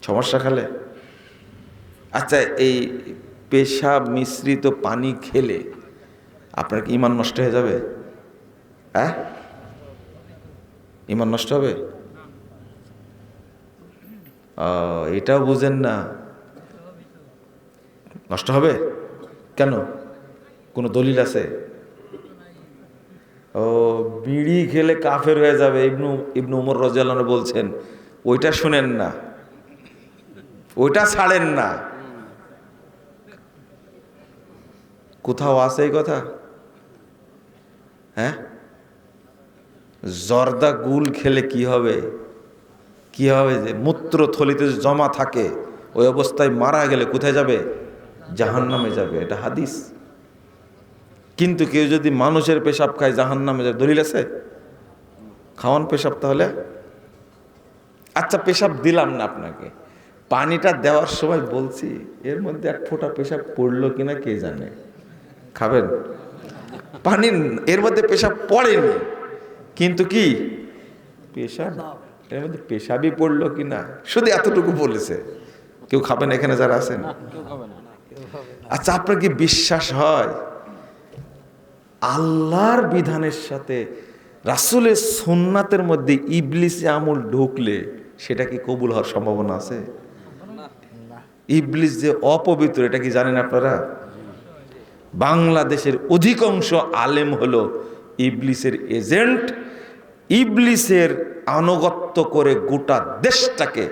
A: সমস্যা খেলে? আচ্ছা এই পেশাব মিশ্রিত পানি খেলে আপনার কি ঈমান নষ্ট হয়ে যাবে? হ্যাঁ, ঈমান নষ্ট হবে? এটাও বুঝেন না, নষ্ট হবে কেন? কোনো দলিল আছে? ও বিড়ি খেলে কাফের হয়ে যাবে, ইবনু উমর রাদিয়াল্লাহু আনহু বলছেন, ওইটা শুনেন না, ওইটা ছাড়েন না। কোথাও আছে এই কথা? হ্যাঁ, জর্দা গুল খেলে কি হবে? কি হবে? যে মূত্র থলিতে জমা থাকে, ওই অবস্থায় মারা গেলে কোথায় যাবে? জাহান্নামে যাবে, এটা হাদিস। কিন্তু কেউ যদি মানুষের পেশাব খায় জাহান্নামে যাবে, দলিল আছে? খাওয়ান পেশাব তাহলে। আচ্ছা পেশাব দিলাম না আপনাকে, পানিটা দেওয়ার সময় বলছি এর মধ্যে 1 ফোঁটা পেশাব পড়লো কিনা কে জানে, খাবেন? পানি এর মধ্যে পেশাব পড়েনি, কিন্তু কি পেশাব, এর মধ্যে পেশাবই পড়লো কিনা শুধু এতটুকু বলেছে। কেউ খাবেন এখানে যারা আছেন? আচ্ছা আপনার কি বিশ্বাস হয় আল্লাহর বিধানের সাথে রাসূলের সুন্নাতের মধ্যে ইবলিসি আমল ঢুকলে সেটা কি কবুল হওয়ার সম্ভাবনা আছে? ইবলিস যে অপবিত্র এটা কি জানেন আপনারা? বাংলাদেশের অধিকাংশ আলেম হলো ইবলিসের এজেন্ট। ইবলিসের আনুগত্য করে গোটা দেশটাকে,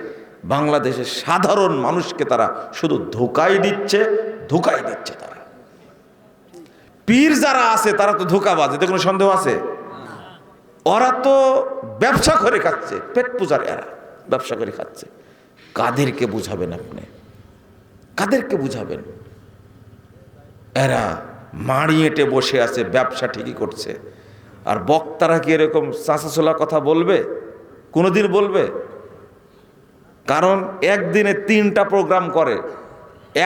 A: বাংলাদেশের সাধারণ মানুষকে তারা শুধু ধোঁকাই দিচ্ছে, ধোঁকাই দিচ্ছে। তারা পীর যারা আছে তারা তো ধোঁকাবাজ, এতে কোনো সন্দেহ আছে? ওরা তো ব্যবসা করে খাচ্ছে, পেট পূজার এরা ব্যবসা করে খাচ্ছে। কাদেরকে বুঝাবেন আপনি? কাদেরকে বুঝাবেন? এরা মাড়ি এঁটে বসে আছে, ব্যবসা ঠিকই করছে। আর বক্তারা কি এরকম চাঁচাছোলা কথা বলবে? কোনোদিন বলবে? কারণ একদিনে 3টা প্রোগ্রাম করে,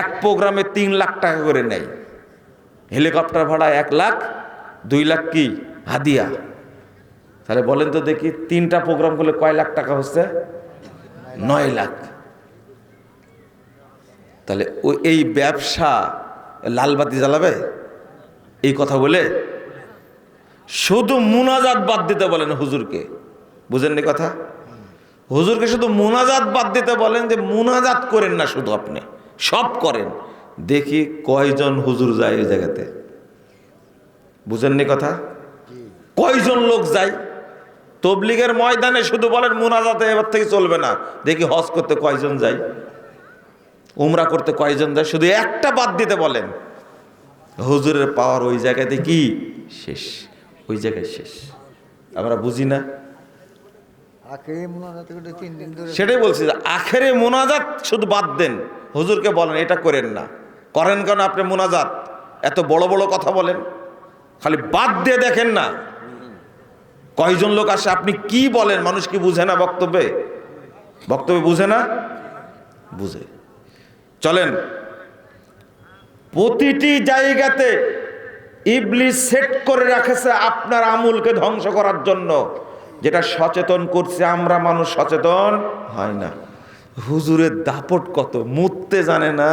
A: এক প্রোগ্রামে 3 লাখ টাকা করে নেয়। হেলিকপ্টার ভাড়া 1 লাখ, 2 লাখ কি হাদিয়া। তাহলে বলেন তো দেখি 3টা প্রোগ্রাম করলে কয় লাখ টাকা হচ্ছে? 9 লাখ। তাহলে এই ব্যবসা লালবাতি জ্বালাবে এই কথা বলে? শুধু মুনাজাত বাদ দিতে বলেন হুজুরকে, বুঝেননি কথা? হুজুরকে শুধু মুনাজাত বাদ দিতে বলেন, যে মুনাজাত করেন না, শুধু আপনি সব করেন। দেখি কয়জন হুজুর যায় ওই জায়গাতে, বুঝেননি কথা? কয়জন লোক যায়? তবলিগের ময়দানে শুধু বলেন মুনাজাতে এবার থেকে চলবে না, দেখি হজ করতে কয়জন যায়, উমরা করতে কয়জন যায়, শুধু একটা বাদ দিতে বলেন। হুজুরের পাওয়ার ওই জায়গাতে কি শেষ, ওই জায়গায় শেষ। আমরা বুঝি না, সেটাই বলছি। আখেরে মোনাজাত শুধু বাদ দেন, হুজুরকে বলেন এটা করেন না। করেন কেন আপনি মোনাজাত? এত বড় বড় কথা বলেন, খালি বাদ দিয়ে দেখেন না কয়জন লোক আসে। আপনি কি বলেন, মানুষ কি বুঝে না? বক্তব্যে বুঝে না? বুঝে। চলেন, প্রতিটি জায়গাতে ইবলিস সেট করে রাখেছে আপনার আমলকে ধ্বংস করার জন্য। যেটা সচেতন করছে আমরা, মানুষ সচেতন হয় না। হুজুরের দাপট কত, মরতে জানে না।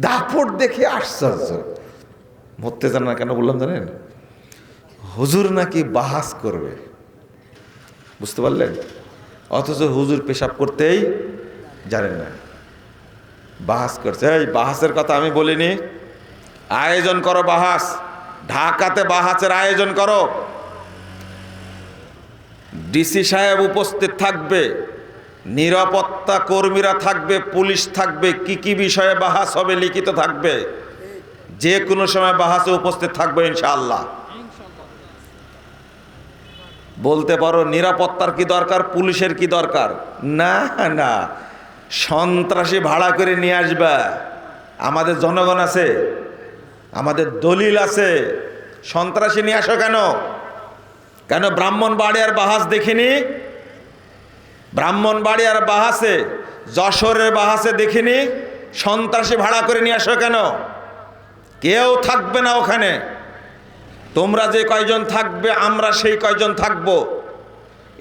A: দাপট দেখে আশ্চর্য। মরতে জানে না কেন বললাম জানেন? হুজুর নাকি বাহাস করবে, বুঝতে পারলেন? অথচ হুজুর পেশাব করতেই জানেন না, বাহাস করছে। এই বাহাসের কথা আমি বলিনি, আয়োজন করো বাহাস। ঢাকাতে বাহাসের আয়োজন করো, ডিসি সাহেব উপস্থিত থাকবে, নিরাপত্তা কর্মীরা থাকবে, পুলিশ থাকবে, কি কি বিষয়ে বাহাস হবে লিখিত থাকবে, যে কোনো সময় বাহাসে উপস্থিত থাকবে ইনশাআল্লাহ। বলতে পারো নিরাপত্তার কি দরকার, পুলিশের কি দরকার? না না, সন্ত্রাসী ভাড়া করে নিয়ে আসবে। আমাদের জনগণ আছে, আমাদের দলিল আছে, সন্ত্রাসী নিয়ে আসো কেন? কেন ব্রাহ্মণবাড়িয়ার বাহাস দেখিনি? ব্রাহ্মণবাড়িয়ার বাহাসে, যশোরের বাহাসে দেখিনি সন্ত্রাসী ভাড়া করে নিয়ে আসো কেন? কেউ থাকবে না ওখানে। তোমরা যে কয়জন থাকবে, আমরা সেই কয়জন থাকবো।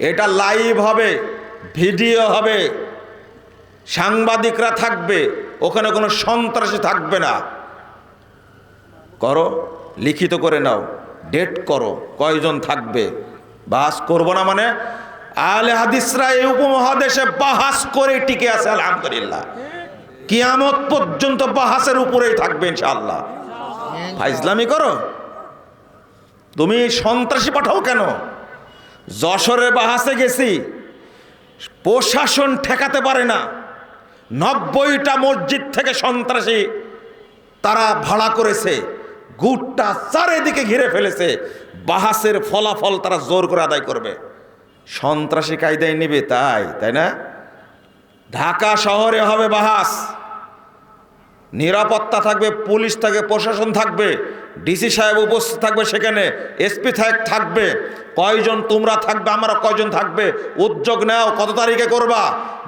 A: এটা লাইভ হবে, ভিডিও হবে, সাংবাদিকরা থাকবে, ওখানে কোনো সন্ত্রাসী থাকবে না। করো, লিখিত করে নাও, ডেট করো কয়জন থাকবে। বাস করবো না মানে আহলে হাদিসরা এই উপমহাদেশে বাহাস করে টিকে আছে আলহামদুলিল্লাহ। কিয়ামত পর্যন্ত বাহাসের উপরেই থাকবে ইনশাআল্লাহ। ফাইজলামি করো, তুমি সন্ত্রাসী পাঠাও কেন? যশোরের বাহাসে গেছি, প্রশাসন ঠেকাতে পারে না। 90টা মসজিদ থেকে সন্ত্রাসী তারা ভাড়া করেছে, গুটটা চারিদিকে ঘিরে ফেলেছে। বাহাসের ফলাফল তারা জোর করে আদায় করবে। সন্ত্রাসী কায়দায় নিবে, তাই না? ঢাকা শহরে হবে বাহাস, নিরাপত্তা থাকবে, পুলিশ থাকবে, প্রশাসন থাকবে, ডিসি সাহেব উপস্থিত থাকবে সেখানে, এসপি থাকবে। কয়জন তোমরা থাকবে, আমরা কয়জন থাকবে, উদ্যোগ নাও, কত তারিখে করবা।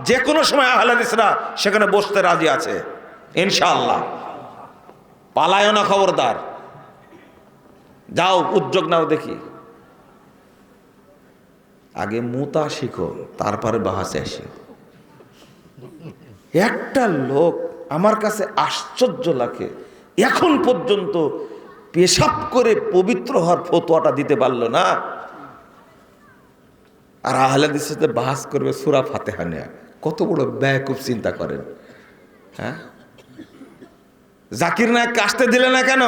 A: যে কোনো সময় আহলে হাদিসরা সেখানে বসতে রাজি আছে ইনশাআল্লাহ। পালায়ও না, খবরদার, যাও উদ্যোগ নাও। দেখি আগে মুতা শিখো, তারপরে বাহাসে আসে। একটা লোক আমার কাছে আশ্চর্য লাগে, এখন পর্যন্ত পেশাব করে পবিত্র হওয়ার ফতোয়াটা দিতে পারলো না। আর আহলে হাদিসের সাথে বাহাস করবে সূরা ফাতিহা নিয়ে। কত বড় বেয়াকুব, চিন্তা করেন। হ্যাঁ, জাকির নায়েক আসতে দিলে না কেন?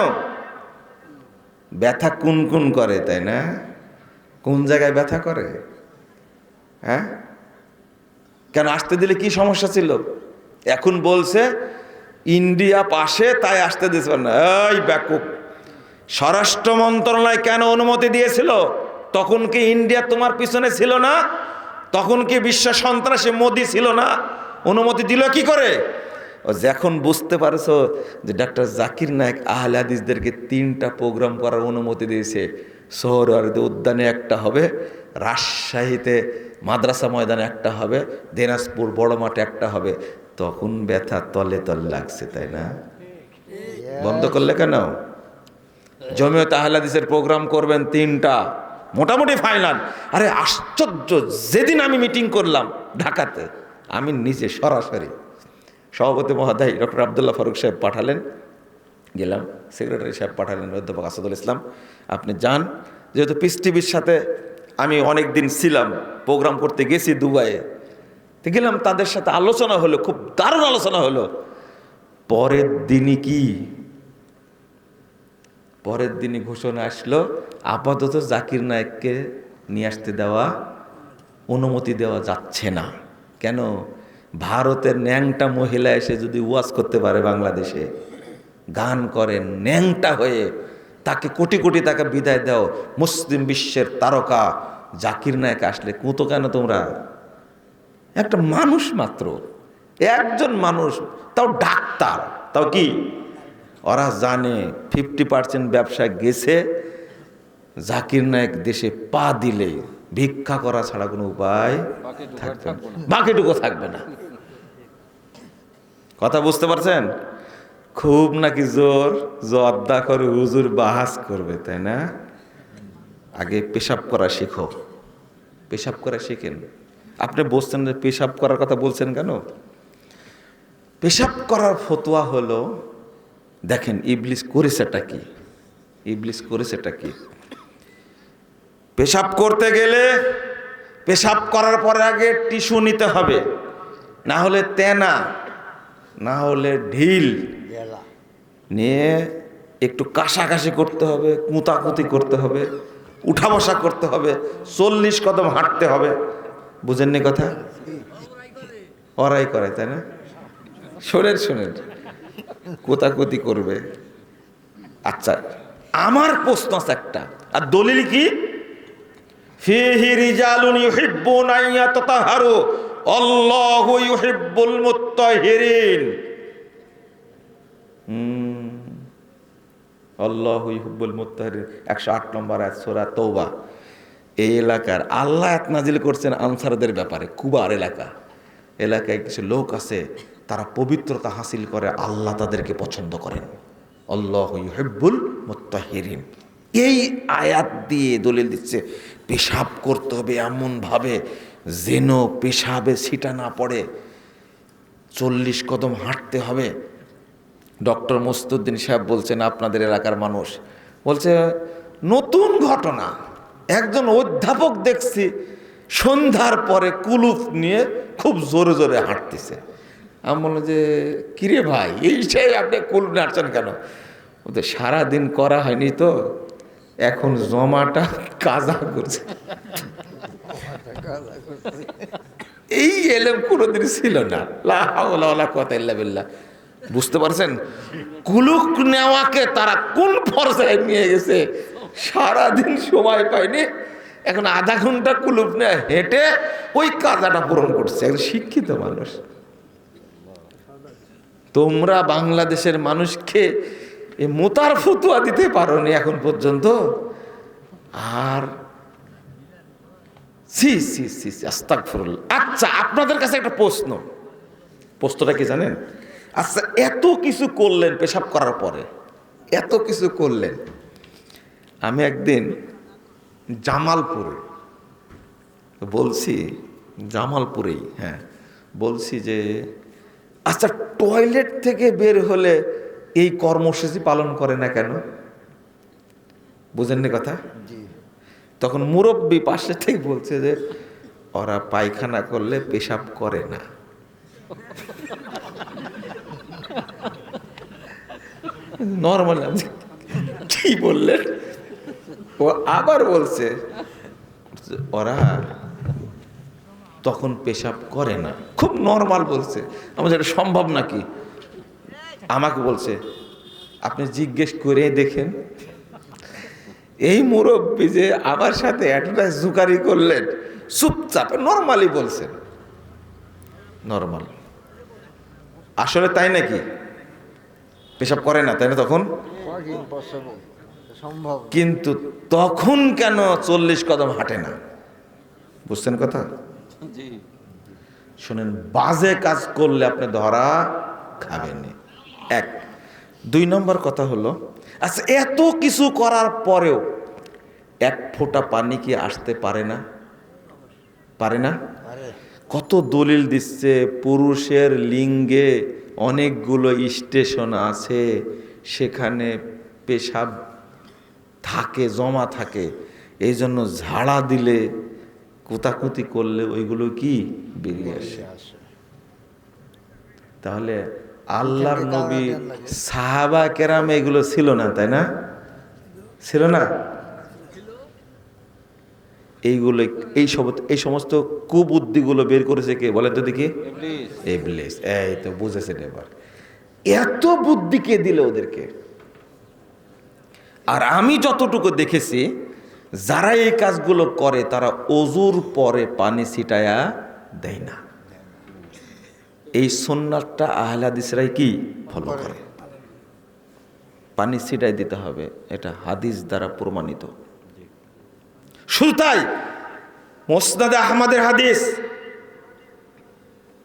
A: ব্যথা কুন করে, তাই না? কোন জায়গায় ব্যথা করে? হ্যাঁ, কেন আসতে দিলে কি সমস্যা ছিল? এখন বলছে ইন্ডিয়া পাশে, তাই আসতে দিতে না। এই ব্যাকুব, স্বরাষ্ট্র মন্ত্রণালয় কেন অনুমতি দিয়েছিল? তখন কি ইন্ডিয়া তোমার পিছনে ছিল না? তখন কি বিশ্ব সন্ত্রাসী মোদি ছিল না? অনুমতি দিল কি করে? ও যখন বুঝতে পারছো যে ডাক্তার জাকির নায়েক আহলে হাদিসদেরকে 3টা প্রোগ্রাম করার অনুমতি দিয়েছে, সোহরাওয়ার্দী উদ্যানে একটা হবে, রাজশাহীতে মাদ্রাসা ময়দানে একটা হবে, দিনাজপুর বড় মাঠে একটা হবে, তখন ব্যথা তলে তলে লাগছে, তাই না? বন্ধ করলে কেন? জমিয়ত আহলে হাদিসের প্রোগ্রাম করবেন 3টা, মোটামুটি ফাইনাল। আরে আশ্চর্য, যেদিন আমি মিটিং করলাম ঢাকাতে, আমি নিজে সরাসরি সভাপতি মহোদয় ডক্টর আবদুল্লাহ ফারুক সাহেব পাঠালেন, গেলাম, সেক্রেটারি সাহেব পাঠালেন অধ্যাপক আসাদুল ইসলাম, আপনি যান। যেহেতু পিস টিভির সাথে আমি অনেক দিন ছিলাম, প্রোগ্রাম করতে গেছি দুবাইয়ে, তো গেলাম, তাদের সাথে আলোচনা হলো, খুব দারুণ আলোচনা হলো। পরের দিনই ঘোষণা আসলো, আপাতত জাকির নায়েককে নিয়ে আসতে দেওয়া, অনুমতি দেওয়া যাচ্ছে না। কেন? ভারতের ন্যাংটা মহিলা এসে যদি ওয়াজ করতে পারে বাংলাদেশে, গান করেন ন্যাংটা হয়ে, তাকে কোটি কোটি টাকা বিদায় দাও, মুসলিম বিশ্বের তারকা জাকির নায়েক আসলে কুতো কেন তোমরা? একটা মানুষ মাত্র, একজন মানুষ, তাও ডাক্তার, তাও কি ওরা জানে 50% ব্যবসা গেছে, জাকির নায়েক দেশে পা দিলে ভিক্ষা করা ছাড়া কোনো উপায় থাকবে না, বাকিটুকু থাকবে না। কথা বুঝতে পারছেন? খুব নাকি জর্দা করে হুজুর বাহাস করবে, তাই না? আগে পেশাব করা শিখো, পেশাব করা শিখেন। আপনি বলছেন যে পেশাব করার কথা বলছেন কেন? পেশাব করার ফতোয়া হলো, দেখেন ইবলিস করেছেটা কি, ইবলিস করেছেটা কি। পেশাব করতে গেলে পেশাব করার পরে আগে টিস্যু নিতে হবে, না হলে তেনা, না হলে ঢিল নিয়ে একটু কাশাকাশি করতে হবে, কুঁতাকুতি করতে হবে, উঠা বসা করতে হবে, 40 কদম হাঁটতে হবে। বুঝেননি কথা? ওরাই করে, তাই না? শোনেন শোনেন, কোতাকুতি করবে। আচ্ছা, আমার প্রশ্ন আছে একটা, আর দলিল কি? ফিহি রিজালুন ইউহিব্বুনা আন ইয়াতাতাহহারু আল্লাহু ইউহিব্বুল মুত্তাহিরিন। আল্লাহু ইউহিব্বুল মুত্তাহিরিন, 108 নম্বর আয়াত সূরা তাওবা। এই এলাকার আল্লাহ আয়াত নাজিল করছেন আনসারদের ব্যাপারে। কুবার এলাকায় কিছু লোক আছে, তারা পবিত্রতা হাসিল করে, আল্লাহ তাদেরকে পছন্দ করেন। আল্লাহু ইউহিব্বুল মুত্তাহিরিন। এই আয়াত দিয়ে দলিল দিচ্ছে পেশাব করতে হবে এমনভাবে যেন পেশাবে ছিটা না পড়ে, 40 কদম হাঁটতে হবে। ডক্টর মুস্তুদ্দিন সাহেব বলছেন, আপনাদের এলাকার মানুষ বলছে, নতুন ঘটনা, একজন অধ্যাপক দেখছি সন্ধ্যার পরে কুলুপ নিয়ে খুব জোরে জোরে হাঁটতেছে। আমি বললাম যে, কিরে ভাই, এই সেই আপনি কুলুপ নাড়ছেন কেন? বলতে, সারাদিন করা হয়নি তো, এখন জমাটা কাজা করছে। এই এলেম কোনোদিন ছিল না। লা হাওলা ওয়ালা কুওয়াতা ইল্লা বিল্লাহ। বুঝতে পারছেন কুলুক নেওয়াকে তারা কোন পর্যায়ে নিয়ে গেছে? সারাদিন সময় পায়নি, এখন আধা ঘন্টা কুলুপ নিয়ে হেঁটে ওই কাজাটা পূরণ করছে। একজন শিক্ষিত মানুষ। তোমরা বাংলাদেশের মানুষকে এই মোতার ফতুয়া দিতে পারোনি এখন পর্যন্ত। আর সি সি সি আস্তাগফিরুল্লাহ। আচ্ছা, আপনাদের কাছে একটা প্রশ্নটা কি জানেন? আচ্ছা, এত কিছু করলেন পেশাব করার পরে, এত কিছু করলেন। আমি একদিন জামালপুরে বলছি, জামালপুরেই, হ্যাঁ, বলছি যে আচ্ছা, টয়লেট থেকে বের হলে এই কর্মসূচি পালন করে না কেন? বুঝেননি কথা? তখন মুরব্বী পাশে থেকে বলছে যে ওরা পায়খানা করলে পেশাব করে না। নর্মাল। কি বললেন? ও আবার বলছে ওরা তখন পেশাব করে না। খুব নর্মাল বলছে। আমাদের এটা সম্ভব নাকি? আমাকে বলছে, আপনি জিজ্ঞেস করে দেখেন। এই মুরব্বী যে আমার সাথে এতটা জুকারি করলেন, চুপচাপ নর্মালি বলছেন, নর্মাল। আসলে তাই নাকি? পেশাব করে না, তাই না? তখন কিন্তু তখন কেন 40 কদম হাঁটে না? বুঝছেন কথা? শোনেন, বাজে কাজ করলে আপনি ধরা খাবেন। 1 2 নম্বর কথা হলো, আচ্ছা, এত কিছু করার পরেও 1 ফোঁটা পানি কি আসতে পারে না? পারে না? কত দলিল দিচ্ছে, পুরুষের লিঙ্গে অনেকগুলো স্টেশন আছে, সেখানে পেশাব থাকে, জমা থাকে। এই জন্য ঝাড়া দিলে, কুতাকুতি করলে ওইগুলো কি বেরিয়ে আসে। তাহলে আল্লাহর নবী, সাহাবা কেরাম এগুলো ছিল না, তাই না? ছিল না? এইগুলো, এই সমস্ত কুবুদ্ধিগুলো বের করেছে কে বলেন তো দেখি? ইবলিস। এই তো বুঝেছেন এবার। এত বুদ্ধি কে দিল ওদেরকে? আর আমি যতটুকু দেখেছি, যারা এই কাজগুলো করে তারা অজুর পরে পানি ছিটায়া দেয় না। এই সুন্নাতটা আহলে হাদিসরাই কি ফলো করে। পানি ছিটাই দিতে হবে, এটা হাদিস দ্বারা প্রমাণিত। শুধু তাই, মুসনাদে আহমদের হাদিস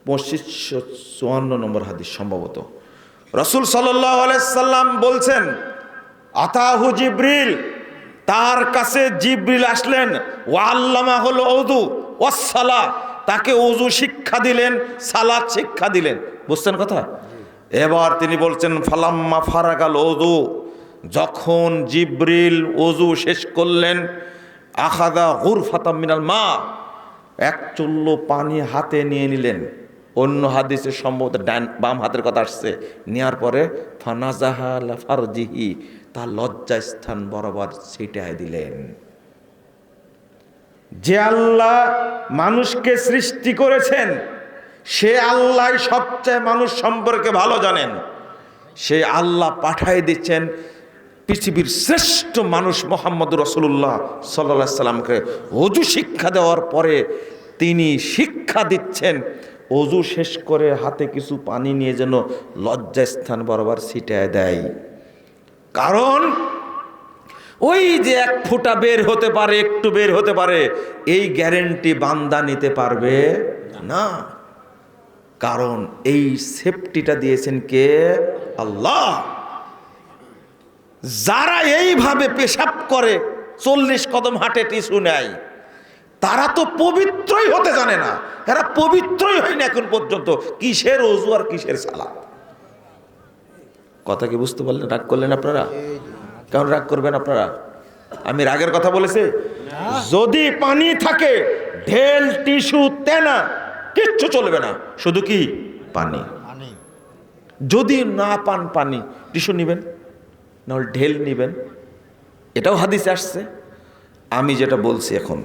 A: 5554 নম্বর হাদিস সম্ভবত, রাসূল সাল্লাল্লাহু আলাইহি সাল্লাম বলছেন, আতাহু জিবরিল, তার কাছে জিবরিল আসলেন, ওয়া আল্লামাহুল উযু ওয়াস সালাহ, তাকে ওযু শিক্ষা দিলেন, সালাত শিক্ষা দিলেন। বুঝছেন কথা? এবার তিনি বলছেন, ফালাম্মা ফারাগাল উযু, যখন জিবরিল ওযু শেষ করলেন, আখাযা গুরফাতাম মিনাল মা, 1 চুল্লু পানি হাতে নিয়ে নিলেন। অন্য হাদিসে সম্ভবত বাম হাতের কথা আসছে। নেওয়ার পরে ফানাজাহা লা ফারজিহি, তার লজ্জা স্থান বরাবর ছিটায় দিলেন। যে আল্লাহ মানুষকে সৃষ্টি করেছেন, সে আল্লাহ সবচেয়ে মানুষ সম্পর্কে ভালো জানেন। সে আল্লাহ পাঠাই দিচ্ছেন পৃথিবীর শ্রেষ্ঠ মানুষ মুহাম্মদ রাসূলুল্লাহ সাল্লাল্লাহু আলাইহি সাল্লামকে ওযু শিক্ষা দেওয়ার পরে তিনি শিক্ষা দিচ্ছেন ওযু শেষ করে হাতে কিছু পানি নিয়ে যেন লজ্জাস্থান বরাবর ছিটায় দেয়। কারণ ওই যে এক ফোঁটা বের হতে পারে, একটু বের হতে পারে, এই গ্যারেন্টি বান্দা নিতে পারবে না। কারণ এই সেফটিটা দিয়েছেন কে? আল্লাহ। যারা এইভাবে পেশাব করে 40 কদম হাঁটে টিস্যু নেয়, তারা তো পবিত্রই হতে জানে না। এরা পবিত্রই হয় না এখন পর্যন্ত। কিসের ওযু আর কিসের সালাত? কথা কি বুঝতে পারলেন? রাগ করলেন আপনারা? কেমন রাগ করবেন আপনারা? আমি রাগের কথা বলেছি? যদি পানি থাকে, ঢেল, টিস্যু, তেনা কিচ্ছু চলবে না, শুধু কি পানি। যদি না পান পানি, টিস্যু নিবেন, নাহলে ঢেল নিবেন। এটাও হাদিসে আসছে। আমি যেটা বলছি এখন,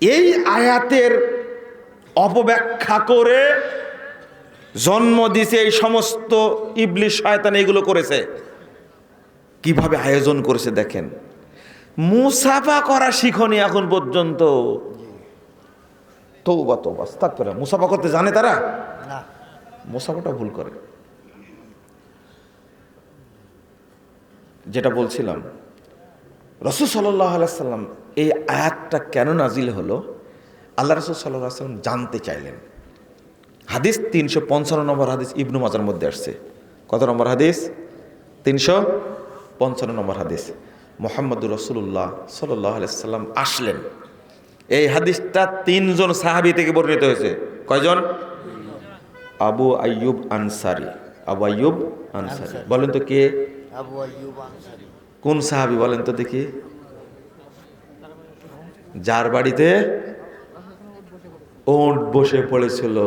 A: এই আয়াতের অপব্যাখ্যা করে জন্ম দিছে এই সমস্ত ইবলিশ শয়তান এগুলো করেছে। কিভাবে আয়োজন করেছে দেখেন। মুসাফা করা শিখনি এখন পর্যন্ত। তওবা তওবা আস্তাগফিরুল্লাহ। মুসাফা করতে জানে তারা? না, মুসাফাটা ভুল করে। যেটা বলছিলাম, রাসূল সাল্লাল্লাহু আলাইহি সাল্লাম এই আয়াতটা কেন নাজিল হলো, আল্লাহ রাসূল সাল্লাল্লাহু আলাইহি সাল্লাম জানতে চাইলেন। হাদিস 355 নম্বর হাদিস ইবনু মাজার মধ্যে আসছে। কত নম্বর হাদিস? 355 নম্বর হাদিস। মুহাম্মদুর রাসূলুল্লাহ সাল্লাল্লাহু আলাইহি সাল্লাম আসলেন। এই হাদিসটা 3 জন সাহাবী থেকে বর্ণিত হয়েছে। কয়জন? আবু আইয়ুব আনসারী। আবু আইয়ুব আনসারী বলেন তো কে? আবু আইয়ুব আনসারী কোন সাহাবী বলেন তো দেখি? যার বাড়িতে ওট বসে পড়েছিল।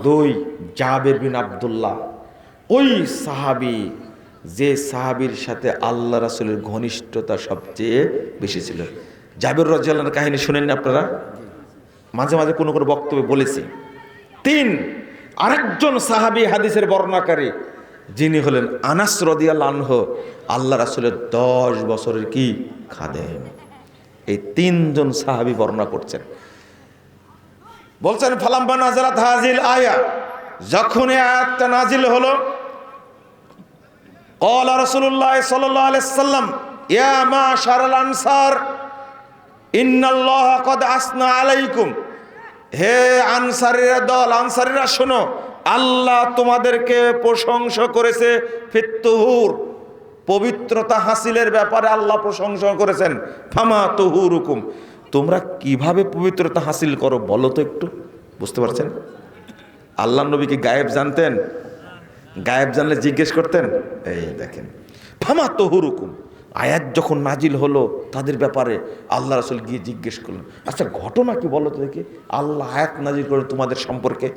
A: 2 জাবের বিন আব্দুল্লাহ, ওই সাহাবী যে সাহাবীর সাথে আল্লাহ রাসূলের ঘনিষ্ঠতা সবচেয়ে বেশি ছিল। জাবের রাদিয়াল্লাহু আনহুর কাহিনী শুনেন না আপনারা? মাঝে মাঝে কোনো কোনো বক্তব্যে বলেছি। 3 আরেকজন সাহাবী হাদিসের বর্ণনাকারী, যিনি হলেন আনাস রাদিয়াল্লাহু আনহু, আল্লাহ রাসূলের 10 বছরের কি খাদেম। এই 3 জন সাহাবী বর্ণনা করছেন। বলছেন ফালাম্মা নাযালাত হাযিল আয়া, যখন এই আয়াতটা নাজিল হলো, ক্বালা রাসূলুল্লাহ সাল্লাল্লাহু আলাইহি সাল্লাম ইয়া মাশারাল আনসার ইন্নাল্লাহা ক্বাদ আসনা আলাইকুম। হে আনসারীরা দল, আনসারীরা শোনো, আল্লাহ তোমাদেরকে প্রশংসা করেছে ফিত্তুহুর, পবিত্রতা হাসিলের ব্যাপারে আল্লাহ প্রশংসা করেছেন। ফামা তুহুরুকুম, তোমরা কিভাবে পবিত্রতা হাসিল করো বলো তো একটু। বুঝতে পারছেন? আল্লাহ নবী কি গায়েব জানতেন? গায়েব জানলে জিজ্ঞেস করতেন? এই দেখেন, ফামা তুহুরুকুম, আয়াত যখন নাজিল হলো তাদের ব্যাপারে আল্লাহ রাসূল গিয়ে জিজ্ঞেস করলেন, আচ্ছা ঘটনা কি বলো তো দেখি, আল্লাহ আয়াত নাজিল করে তোমাদের সম্পর্কে।